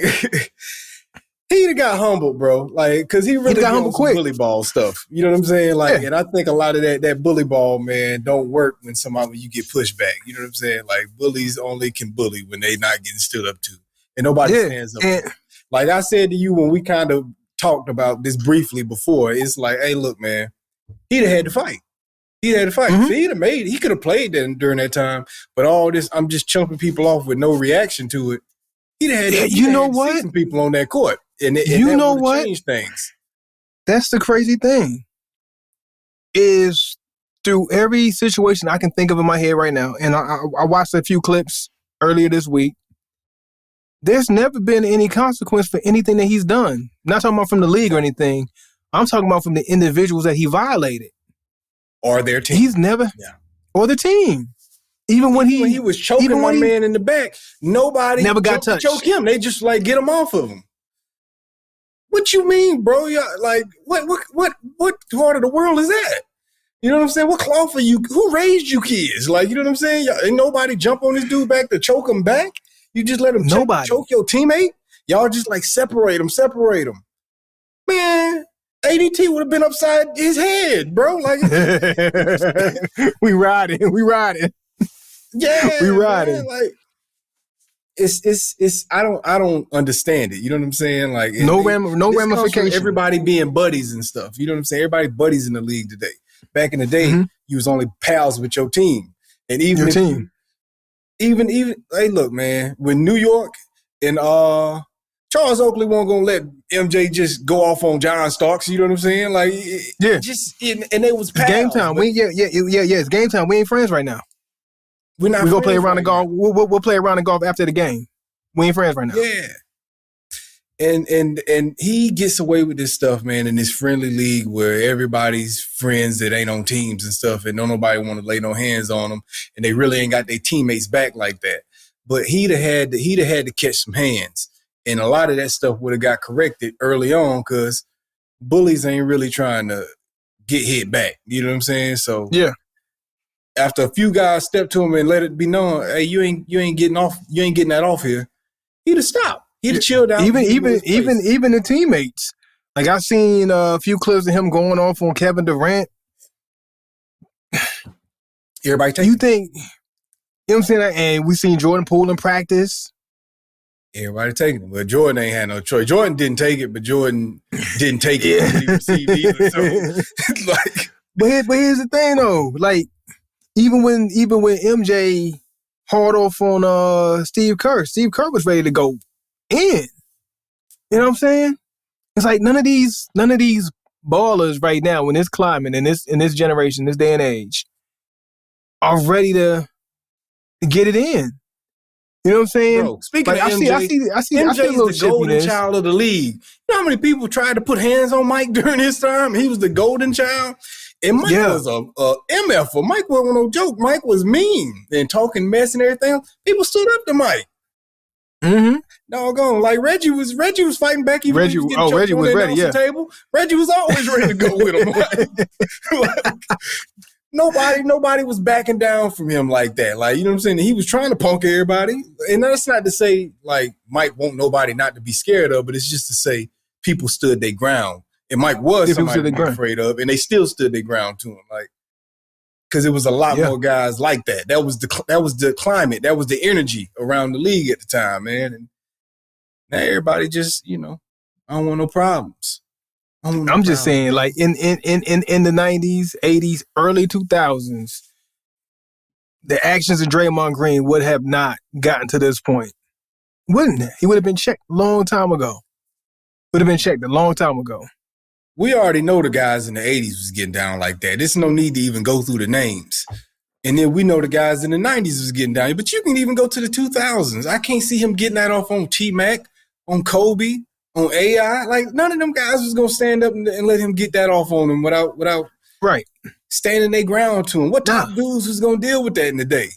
he'd have got humbled, bro. Like, because he really got humbled quick. Bully ball stuff. You know what I'm saying? Like, yeah. And I think a lot of that bully ball, man, don't work when you get pushed back. You know what I'm saying? Like, bullies only can bully when they not getting stood up to, and nobody stands up. To. Like I said to you when we kind of talked about this briefly before, it's like, hey, look, man, he'd have had to fight. Mm-hmm. See, he could have played during that time, but all this, I'm just chumping people off with no reaction to it. He'd have had to see some people on that court, and you know what? Change things. That's the crazy thing. Is through every situation I can think of in my head right now, and I watched a few clips earlier this week. There's never been any consequence for anything that he's done. Not talking about from the league or anything. I'm talking about from the individuals that he violated. Or their team. He's never, or the team. Even when he was choking one man in the back, nobody never got touched. Choke him. They just like get him off of him. What you mean, bro? Like, what part of the world is that? You know what I'm saying? What cloth are you? Who raised you kids? Like, you know what I'm saying? Ain't nobody jump on this dude back to choke him back. You just let him choke your teammate? Y'all just like separate him. Man, ADT would have been upside his head, bro. Like we riding. Yeah. We riding. Man, like it's I don't understand it. You know what I'm saying? Like no ramification. Everybody being buddies and stuff. You know what I'm saying? Everybody buddies in the league today. Back in the day, you was only pals with your team. And even your team. Even hey, look, man, when New York and Charles Oakley wasn't gonna let MJ just go off on John Starks, you know what I'm saying? Like, yeah, and it was pals. It's game time. It's game time. We ain't friends right now. We're not. We go play around the golf. We'll play around the golf after the game. We ain't friends right now. Yeah. And he gets away with this stuff, man, in this friendly league where everybody's friends that ain't on teams and stuff, and don't nobody want to lay no hands on them, and they really ain't got their teammates back like that. But he'd have had to catch some hands, and a lot of that stuff would have got corrected early on because bullies ain't really trying to get hit back. You know what I'm saying? So yeah. After a few guys stepped to him and let it be known, hey, you ain't getting that off here, he'd have stopped. He'd have chilled out. Even the teammates. Like I seen a few clips of him going off on Kevin Durant. Everybody take you think, you know what I'm saying? And we seen Jordan Poole in practice. Everybody taking it. But Jordan ain't had no choice. Jordan didn't take it, but Jordan didn't take it when he received either. So like, but here's the thing though. Like even when MJ hard off on Steve Kerr was ready to go in. You know what I'm saying? It's like none of these ballers right now in this climate, in this generation, this day and age, are ready to get it in. You know what I'm saying? Bro, speaking like, of MJ, I see MJ's the golden child of the league. You know how many people tried to put hands on Mike during his time? He was the golden child. And Mike was a MF. Mike wasn't no joke. Mike was mean and talking mess and everything. People stood up to Mike. Mm-hmm. Doggone, like Reggie was fighting back. Reggie was ready. Yeah, table. Reggie was always ready to go with him. Like, nobody was backing down from him like that. Like, you know what I'm saying? He was trying to punk everybody, and that's not to say like Mike want nobody not to be scared of, but it's just to say people stood their ground, and Mike was somebody to be afraid of, and they still stood their ground to him, like. Because it was a lot more guys like that. That was the climate. That was the energy around the league at the time, man. And now everybody just, I don't want no problems. I'm just saying, like in the 90s, 80s, early 2000s, the actions of Draymond Green would have not gotten to this point. Wouldn't it? He would have been checked a long time ago. We already know the guys in the 80s was getting down like that. There's no need to even go through the names. And then we know the guys in the 90s was getting down. But you can even go to the 2000s. I can't see him getting that off on T-Mac, on Kobe, on AI. Like, none of them guys was going to stand up and let him get that off on him without standing their ground to him. What top dudes was going to deal with that in the day?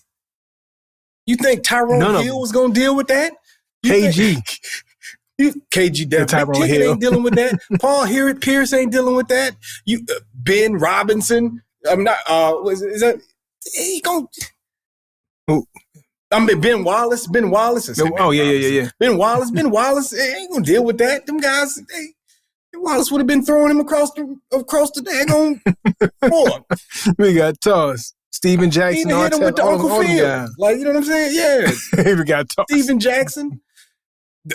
You think Tyrone Hill was going to deal with that? KG. KG definitely ain't dealing with that. Paul Pierce ain't dealing with that. Ben Robinson. I'm not. Is that he going? I mean Ben Wallace. Ben Wallace. Yeah. Ben Wallace ain't gonna deal with that. Them guys. Wallace would have been throwing him across the daggone floor. We got tossed. Steven Jackson. He hit him with the Uncle Phil. Like, you know what I'm saying? Yeah. We got tossed. Steven Jackson.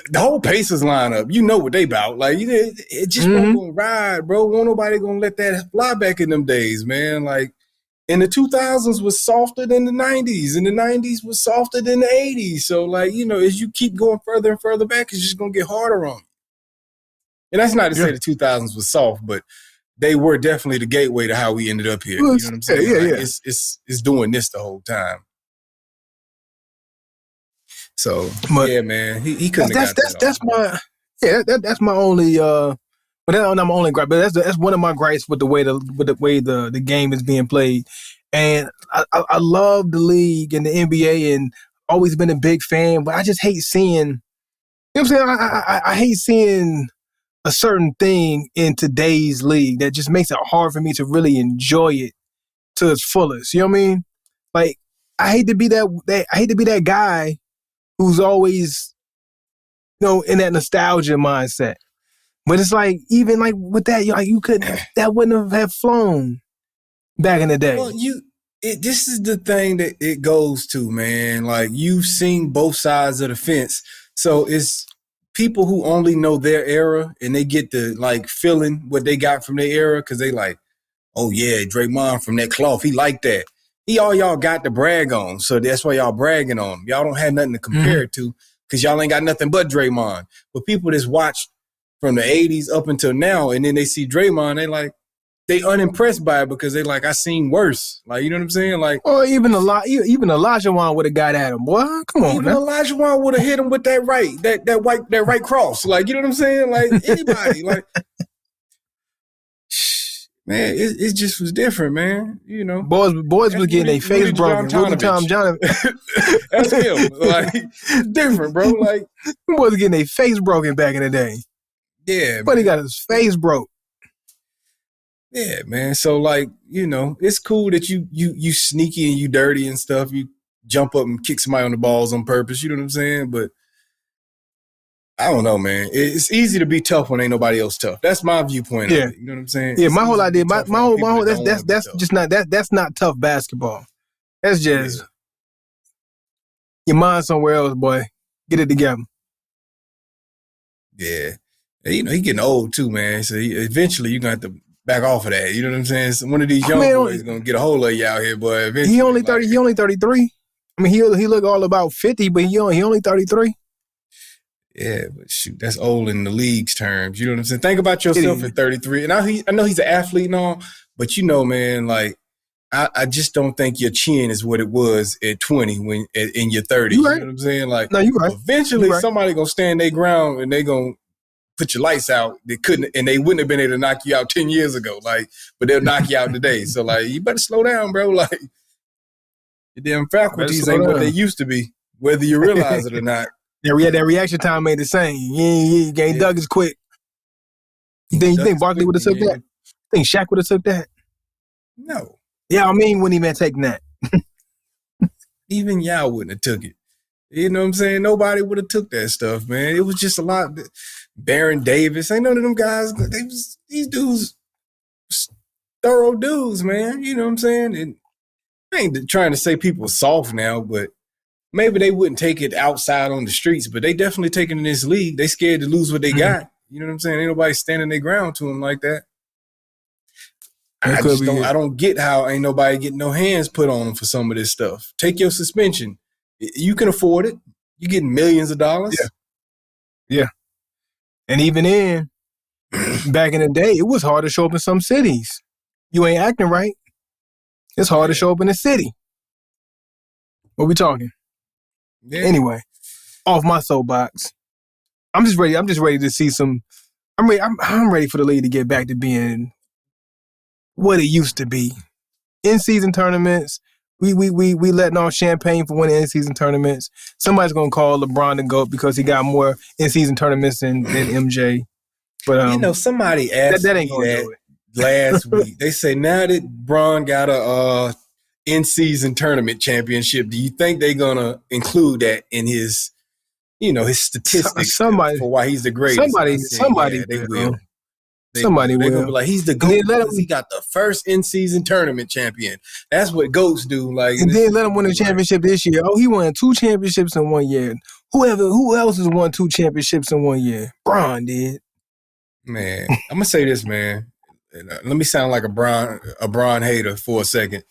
The whole Pacers lineup, you know what they about. Like, it just won't gonna ride, bro. Won't nobody gonna let that fly back in them days, man. Like, in the 2000s was softer than the 90s, and the 90s was softer than the 80s. So, like, as you keep going further and further back, it's just gonna get harder on you. And that's not to say the 2000s was soft, but they were definitely the gateway to how we ended up here. You know what I'm saying? Yeah. It's doing this the whole time. So yeah, man, he couldn't. That's my only. But that's not my only gripe. But that's one of my gripes with the way the game is being played. And I love the league and the NBA and always been a big fan. But I just hate seeing. You know what I'm saying? I hate seeing a certain thing in today's league that just makes it hard for me to really enjoy it to its fullest. You know what I mean? Like I hate to be that guy who's always, in that nostalgia mindset. But it's like, even like with that, that wouldn't have flown back in the day. Well, this is the thing that it goes to, man. Like, you've seen both sides of the fence. So it's people who only know their era and they get the, like, feeling what they got from their era because they like, oh, yeah, Draymond from that cloth, he like that. He all y'all got to brag on, so that's why y'all bragging on him. Y'all don't have nothing to compare it to because y'all ain't got nothing but Draymond. But people that's watched from the 80s up until now, and then they see Draymond, they unimpressed by it because they like, I seen worse. Like, you know what I'm saying? Like, or even Elijah Wan would have got at him, boy. Come on, even Elijah Wan would have hit him with that right cross. Like, you know what I'm saying? Like anybody, like, man, it just was different, man. You know, boys was getting their face broken. Tom Jonathan. That's him. Like, different, bro. Like, boys getting their face broken back in the day. Yeah, but he got his face broke. Yeah, man. So like, you know, it's cool that you sneaky and you dirty and stuff. You jump up and kick somebody on the balls on purpose. You know what I'm saying? But I don't know, man. It's easy to be tough when ain't nobody else tough. That's my viewpoint. Yeah, of it, you know what I'm saying? Yeah, it's my whole idea, my whole that's tough. just not that's not tough basketball. That's just your mind somewhere else, boy. Get it together. Yeah, you know, he getting old too, man. So eventually you're gonna have to back off of that. You know what I'm saying? So one of these young boys is gonna get a hold of you out here, boy. Eventually, he only 30. He only 33. I mean, he look all about 50, but he only 33. Yeah, but shoot, that's old in the league's terms. You know what I'm saying? Think about yourself at 33. And I know he's an athlete and all, but you know, man, like I just don't think your chin is what it was at 20 when in your 30s. You know what I'm saying? Like, no, you right. Eventually, somebody gonna stand their ground and they gonna put your lights out. They couldn't, and they wouldn't have been able to knock you out 10 years ago. Like, but they'll knock you out today. So like, you better slow down, bro. Like, your damn faculties ain't what they used to be, whether you realize it or not. That reaction time ain't the same. You ain't dug as quick. You think Barkley would have took that? You think Shaq would have took that? No. Yeah, I mean, wouldn't even taking that. Even y'all wouldn't have took it. You know what I'm saying? Nobody would have took that stuff, man. It was just a lot. Baron Davis, ain't none of them guys. These dudes, thorough dudes, man. You know what I'm saying? And I ain't trying to say people are soft now, but maybe they wouldn't take it outside on the streets, but they definitely take it in this league. They scared to lose what they got. You know what I'm saying? Ain't nobody standing their ground to them like that. I don't get how ain't nobody getting no hands put on them for some of this stuff. Take your suspension. You can afford it. You getting millions of dollars. Yeah. And even then, back in the day, it was hard to show up in some cities. You ain't acting right. It's hard to show up in the city. What we talking? Yeah. Anyway, off my soapbox. I'm just ready to see some. I'm ready for the league to get back to being what it used to be. In-season tournaments. We letting off champagne for winning in-season tournaments. Somebody's gonna call LeBron the GOAT because he got more in-season tournaments than MJ. But you know, somebody asked that ain't gonna me do it. Last week. They say now that Bron got a in-season tournament championship, do you think they're gonna include that in his, you know, his statistics for why he's the greatest? Somebody they will. They're will. gonna be like, he's the GOAT because he got the first in-season tournament champion. That's what GOATs do. Like, and then let him win a championship this year. Oh, he won 2 championships in 1 year. Who else has won 2 championships in 1 year? Bron did. Man, I'm gonna say this, man. Let me sound like a Bron hater for a second.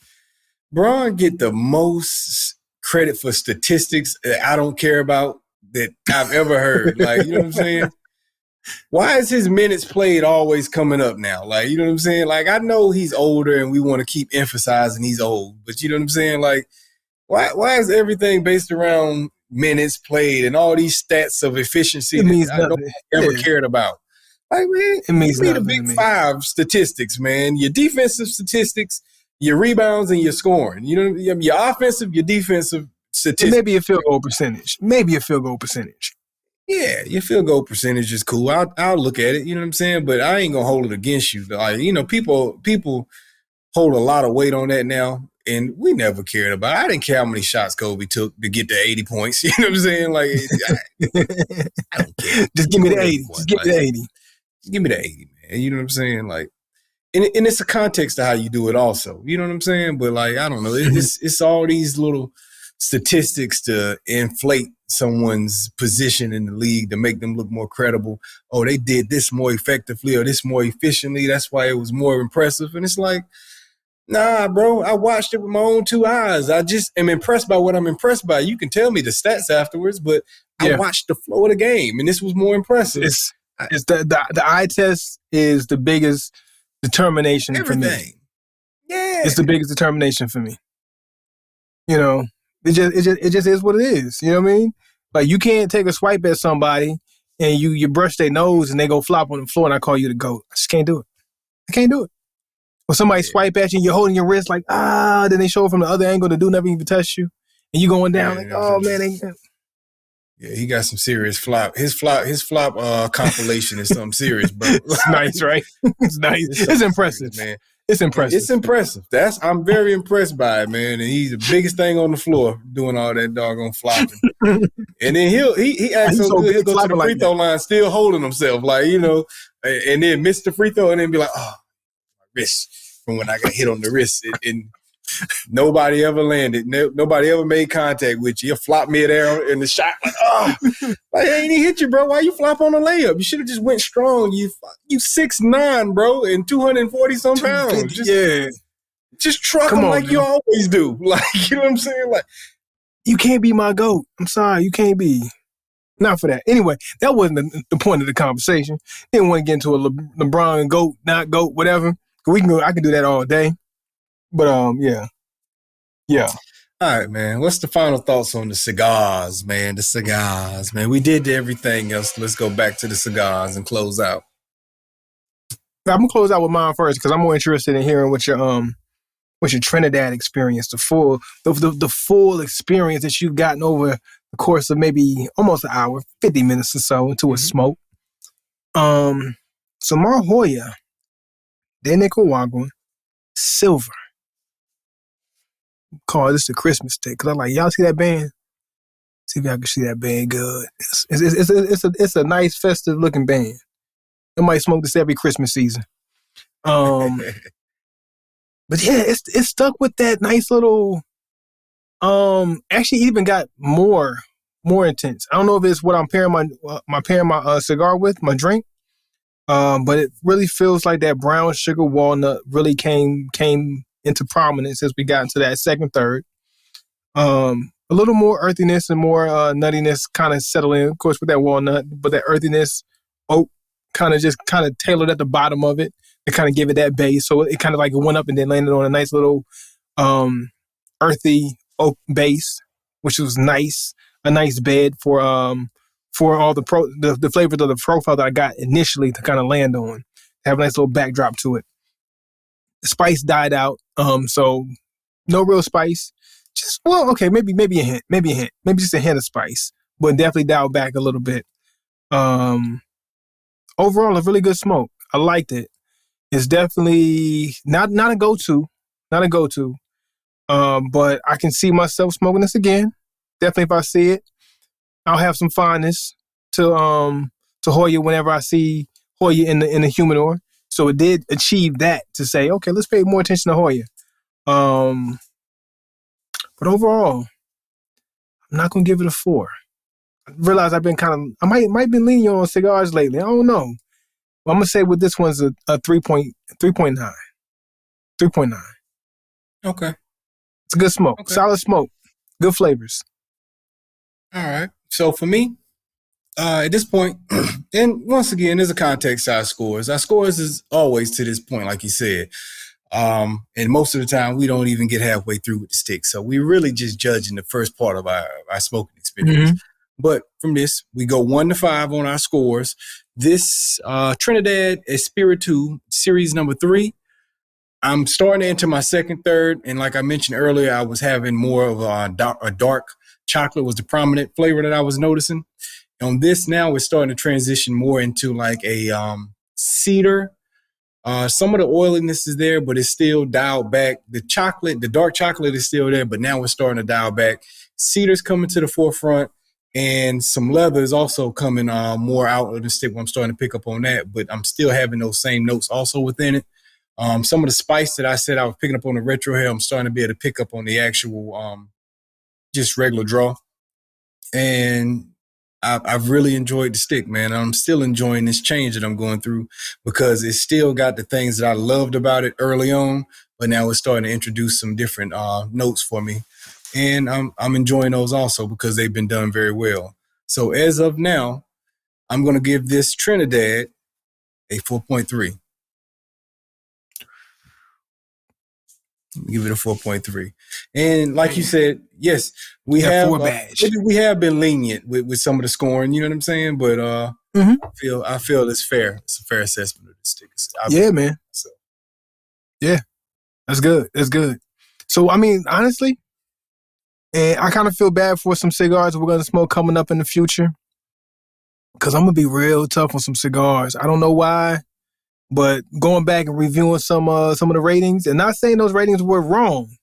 Bron get the most credit for statistics that I don't care about that I've ever heard. Like, you know what I'm saying? Why is his minutes played always coming up now? Like, you know what I'm saying? Like, I know he's older and we want to keep emphasizing he's old, but you know what I'm saying? Like, why is everything based around minutes played and all these stats of efficiency that I don't ever cared about? Like, man, it means the big 5 statistics, man. Your defensive statistics, your rebounds, and your scoring. You know, your offensive, your defensive statistics. Maybe a field goal percentage. Yeah, your field goal percentage is cool. I'll look at it. You know what I'm saying? But I ain't gonna hold it against you. Like, you know, people hold a lot of weight on that now, and we never cared about it. I didn't care how many shots Kobe took to get to 80 points. You know what I'm saying? Like, I don't care. Just give me the 80. Just give me the 80. Give me the 80, man. You know what I'm saying? Like, and it's a context to how you do it also. You know what I'm saying? But like, I don't know. It's all these little statistics to inflate someone's position in the league to make them look more credible. Oh, they did this more effectively or this more efficiently. That's why it was more impressive. And it's like, nah, bro, I watched it with my own 2 eyes. I just am impressed by what I'm impressed by. You can tell me the stats afterwards, but I watched the flow of the game, and this was more impressive. It's the eye test is the biggest determination for me. Everything. Yeah. It's the biggest determination for me. You know, it just is what it is. You know what I mean? Like, you can't take a swipe at somebody and you brush their nose and they go flop on the floor and I call you the GOAT. I just can't do it. I can't do it. When somebody swipe at you and you're holding your wrist like, then they show it from the other angle, the dude never even touched you. And you going down like, oh, man. Yeah, he got some serious flop. His flop compilation is something serious, bro. It's nice, right? It's nice. It's impressive, serious, man. It's impressive. It's impressive. I'm very impressed by it, man. And he's the biggest thing on the floor doing all that doggone flopping. And then he acts so good, he'll go to the free throw line still holding himself, like, you know, and then miss the free throw and then be like, oh, my wrist from when I got hit on the wrist. And nobody ever landed. Nobody ever made contact with you. You'll flop midair in the shot, like, like, I ain't even hit you, bro. Why you flop on a layup? You should have just went strong. You 6'9", bro, and 240 some pounds. Just truck him like you always do. Like, you know what I'm saying? Like, you can't be my GOAT. I'm sorry, you can't be. Not for that. Anyway, that wasn't the point of the conversation. Didn't want to get into a LeBron GOAT, not GOAT, whatever. I can do that all day. But yeah. All right, man. What's the final thoughts on the cigars, man? The cigars, man. We did everything else. Let's go back to the cigars and close out. I'm gonna close out with mine first because I'm more interested in hearing what your Trinidad experience, the full experience that you've gotten over the course of maybe almost an hour, 50 minutes or so into a smoke. So Mar Joya, de Nicarauga, silver. Call this the Christmas stick because I'm like, y'all see that band? See if y'all can see that band good. It's a nice festive looking band. I might smoke this every Christmas season. But yeah, it's stuck with that nice little. Actually, even got more intense. I don't know if it's what I'm pairing my cigar with, my drink. But it really feels like that brown sugar walnut really came into prominence as we got into that second third. A little more earthiness and more nuttiness kind of settled in, of course, with that walnut, but that earthiness, oak, kind of tailored at the bottom of it to kind of give it that base. So it kind of like went up and then landed on a nice little earthy oak base, which was nice, a nice bed for all the flavors of the profile that I got initially to kind of land on. Have a nice little backdrop to it. The spice died out, so no real spice. Just, well, okay, maybe a hint, maybe just a hint of spice, but definitely dialed back a little bit. Overall, a really good smoke. I liked it. It's definitely not a go-to, but I can see myself smoking this again. Definitely, if I see it, I'll have some fondness to Joya whenever I see Joya in the humidor. So it did achieve that to say, okay, let's pay more attention to Joya. But overall, I'm not gonna give it a 4. I realize I've been I might be leaning on cigars lately. I don't know. But I'm gonna say with this one's a 3.9. 3.9. Okay. It's a good smoke. Okay. Solid smoke. Good flavors. All right. So for me, at this point, and once again, there's a context to our scores. Our scores is always to this point, like you said. And most of the time, we don't even get halfway through with the stick. So we're really just judging the first part of our smoking experience. Mm-hmm. But from this, we go 1 to 5 on our scores. This Trinidad Espiritu series number 3, I'm starting to enter my second third. And like I mentioned earlier, I was having more of a dark chocolate was the prominent flavor that I was noticing. On this now, we're starting to transition more into like a cedar. Some of the oiliness is there, but it's still dialed back. The dark chocolate is still there, but now we're starting to dial back. Cedar's coming to the forefront, and some leather is also coming more out of the stick. I'm starting to pick up on that, but I'm still having those same notes also within it. Some of the spice that I said I was picking up on the retro hair, I'm starting to be able to pick up on the actual just regular draw. And I've really enjoyed the stick, man. I'm still enjoying this change that I'm going through because it's still got the things that I loved about it early on, but now it's starting to introduce some different notes for me. And I'm enjoying those also because they've been done very well. So as of now, I'm going to give this Trinidad a 4.3. Give it a 4.3. And like you said, yes, we have maybe we have been lenient with some of the scoring, you know what I'm saying? But I feel it's fair. It's a fair assessment of the stickers. Yeah, man. So yeah. That's good. That's good. So I mean, honestly, and I kind of feel bad for some cigars we're gonna smoke coming up in the future. Cause I'm gonna be real tough on some cigars. I don't know why. But going back and reviewing some of the ratings, and not saying those ratings were wrong,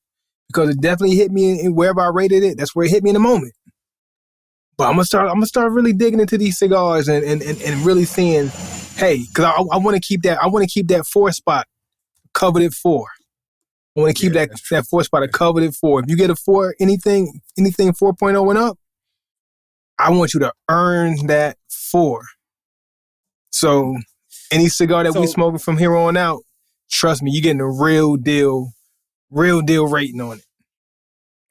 because it definitely hit me in wherever I rated it. That's where it hit me in the moment. But I'm gonna start really digging into these cigars and really seeing, hey, because I want to keep that. I want to keep that 4 spot coveted 4. I want to keep that 4 spot a coveted 4. If you get a 4, anything 4.0 and up, I want you to earn that 4. So. Any cigar that we smoking from here on out, trust me, you're getting a real deal rating on it.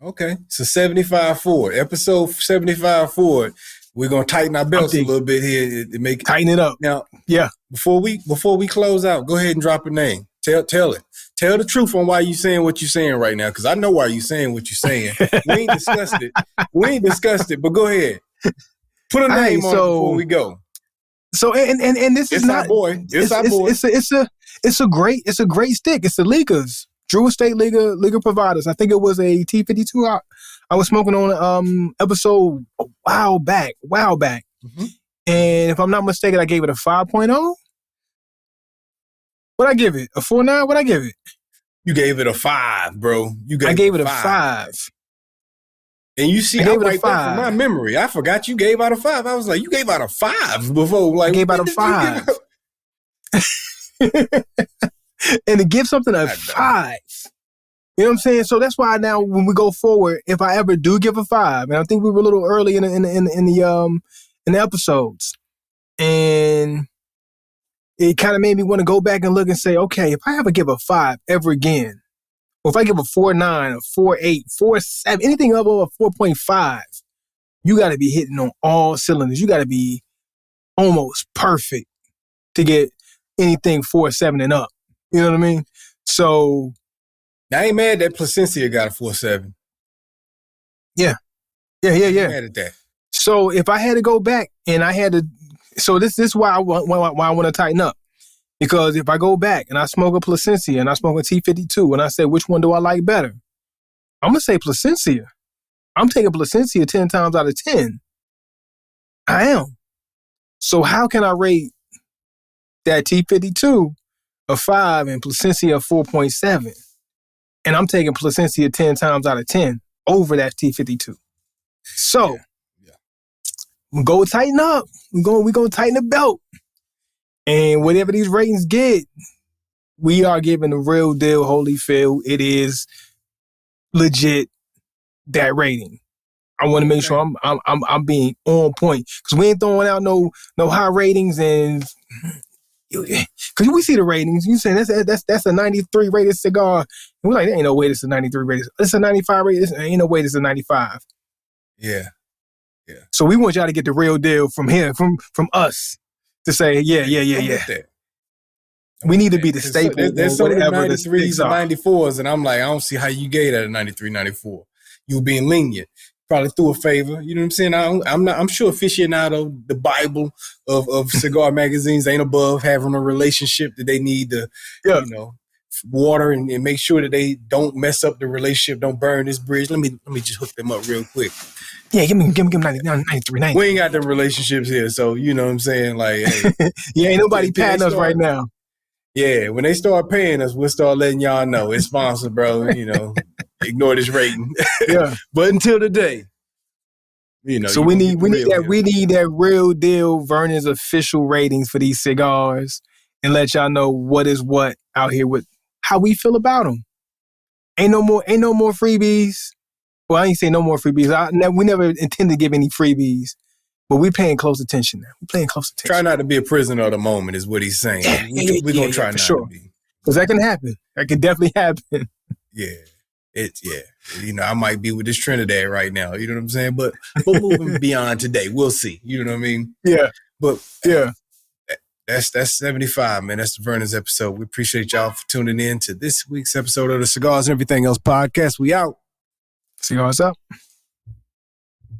Okay. So 75 forward. Episode 75 forward. We're gonna tighten our belts a little bit here to tighten it up. Now, yeah. Before we close out, go ahead and drop a name. Tell it. Tell the truth on why you saying what you're saying right now, because I know why you're saying what you're saying. We ain't discussed it, but go ahead. Put a name on it before we go. So and this is not our boy. It's our boy. It's a great stick. It's the Ligas, Drew Estate Liga Providers. I think it was a T52. I was smoking on episode a while back. Mm-hmm. And if I'm not mistaken, I gave it a 5.0. What'd I give it? A 4.9? What'd I give it? You gave it a 5, bro. I gave it a 5. And you see, I'm right there from my memory. I forgot you gave out a 5. I was like, you gave out a 5 before. Like, I gave out a 5. And to give something a 5, you know what I'm saying? So that's why now when we go forward, if I ever do give a 5, and I think we were a little early in the episodes, and it kind of made me want to go back and look and say, okay, if I ever give a 5 ever again, or if I give a 4.9, a 4.8, 4.7, anything above a 4.5, you got to be hitting on all cylinders. You got to be almost perfect to get anything 4.7 and up. You know what I mean? So I ain't mad that Placencia got a 4.7. Yeah. I'm mad at that. So if I had to go back and I had to, so this is why I want to tighten up. Because if I go back and I smoke a Placencia and I smoke a T52 and I say, which one do I like better? I'm going to say Placencia. I'm taking Placencia 10 times out of 10. I am. So how can I rate that T52 a 5 and Placencia a 4.7? And I'm taking Placencia 10 times out of 10 over that T52. So we go tighten up. We're going to tighten the belt. And whatever these ratings get, we are giving the real deal Holyfield. It is legit that rating. I want to make sure I'm being on point, because we ain't throwing out no high ratings, and because we see the ratings, you saying that's a 93 rated cigar, and we're like, there ain't no way this is a 93 rated. It's a 95 rated. There ain't no way this is a 95. Yeah. So we want y'all to get the real deal from here, from us. To say, yeah. We need to be the staple. There's some of the 93s and 94s, and I'm like, I don't see how you gave that a 93, 94. You were being lenient. Probably threw a favor. You know what I'm saying? I'm sure aficionado, the Bible of cigar magazines ain't above having a relationship that they need to, water and make sure that they don't mess up the relationship, don't burn this bridge. Let me just hook them up real quick. Yeah, give me 93, 90. We ain't got them relationships here, so you know what I'm saying? Like, hey, ain't nobody paying us right now. Yeah, when they start paying us, we'll start letting y'all know it's sponsored, bro. Ignore this rating. Yeah, but until today, so we need that real deal Vernon's official ratings for these cigars, and let y'all know what is what out here with how we feel about them. Ain't no more freebies. Well, I ain't say no more freebies. We never intend to give any freebies, but we're paying close attention now. We're paying close attention. Try not to be a prisoner of the moment is what he's saying. We're going to try not to be. Because that can happen. That can definitely happen. Yeah. I might be with this Trinidad right now. You know what I'm saying? But moving beyond today, we'll see. You know what I mean? Yeah. But That's 75, man. That's the Vernon's episode. We appreciate y'all for tuning in to this week's episode of the Cigars and Everything Else podcast. We out. Cigars up.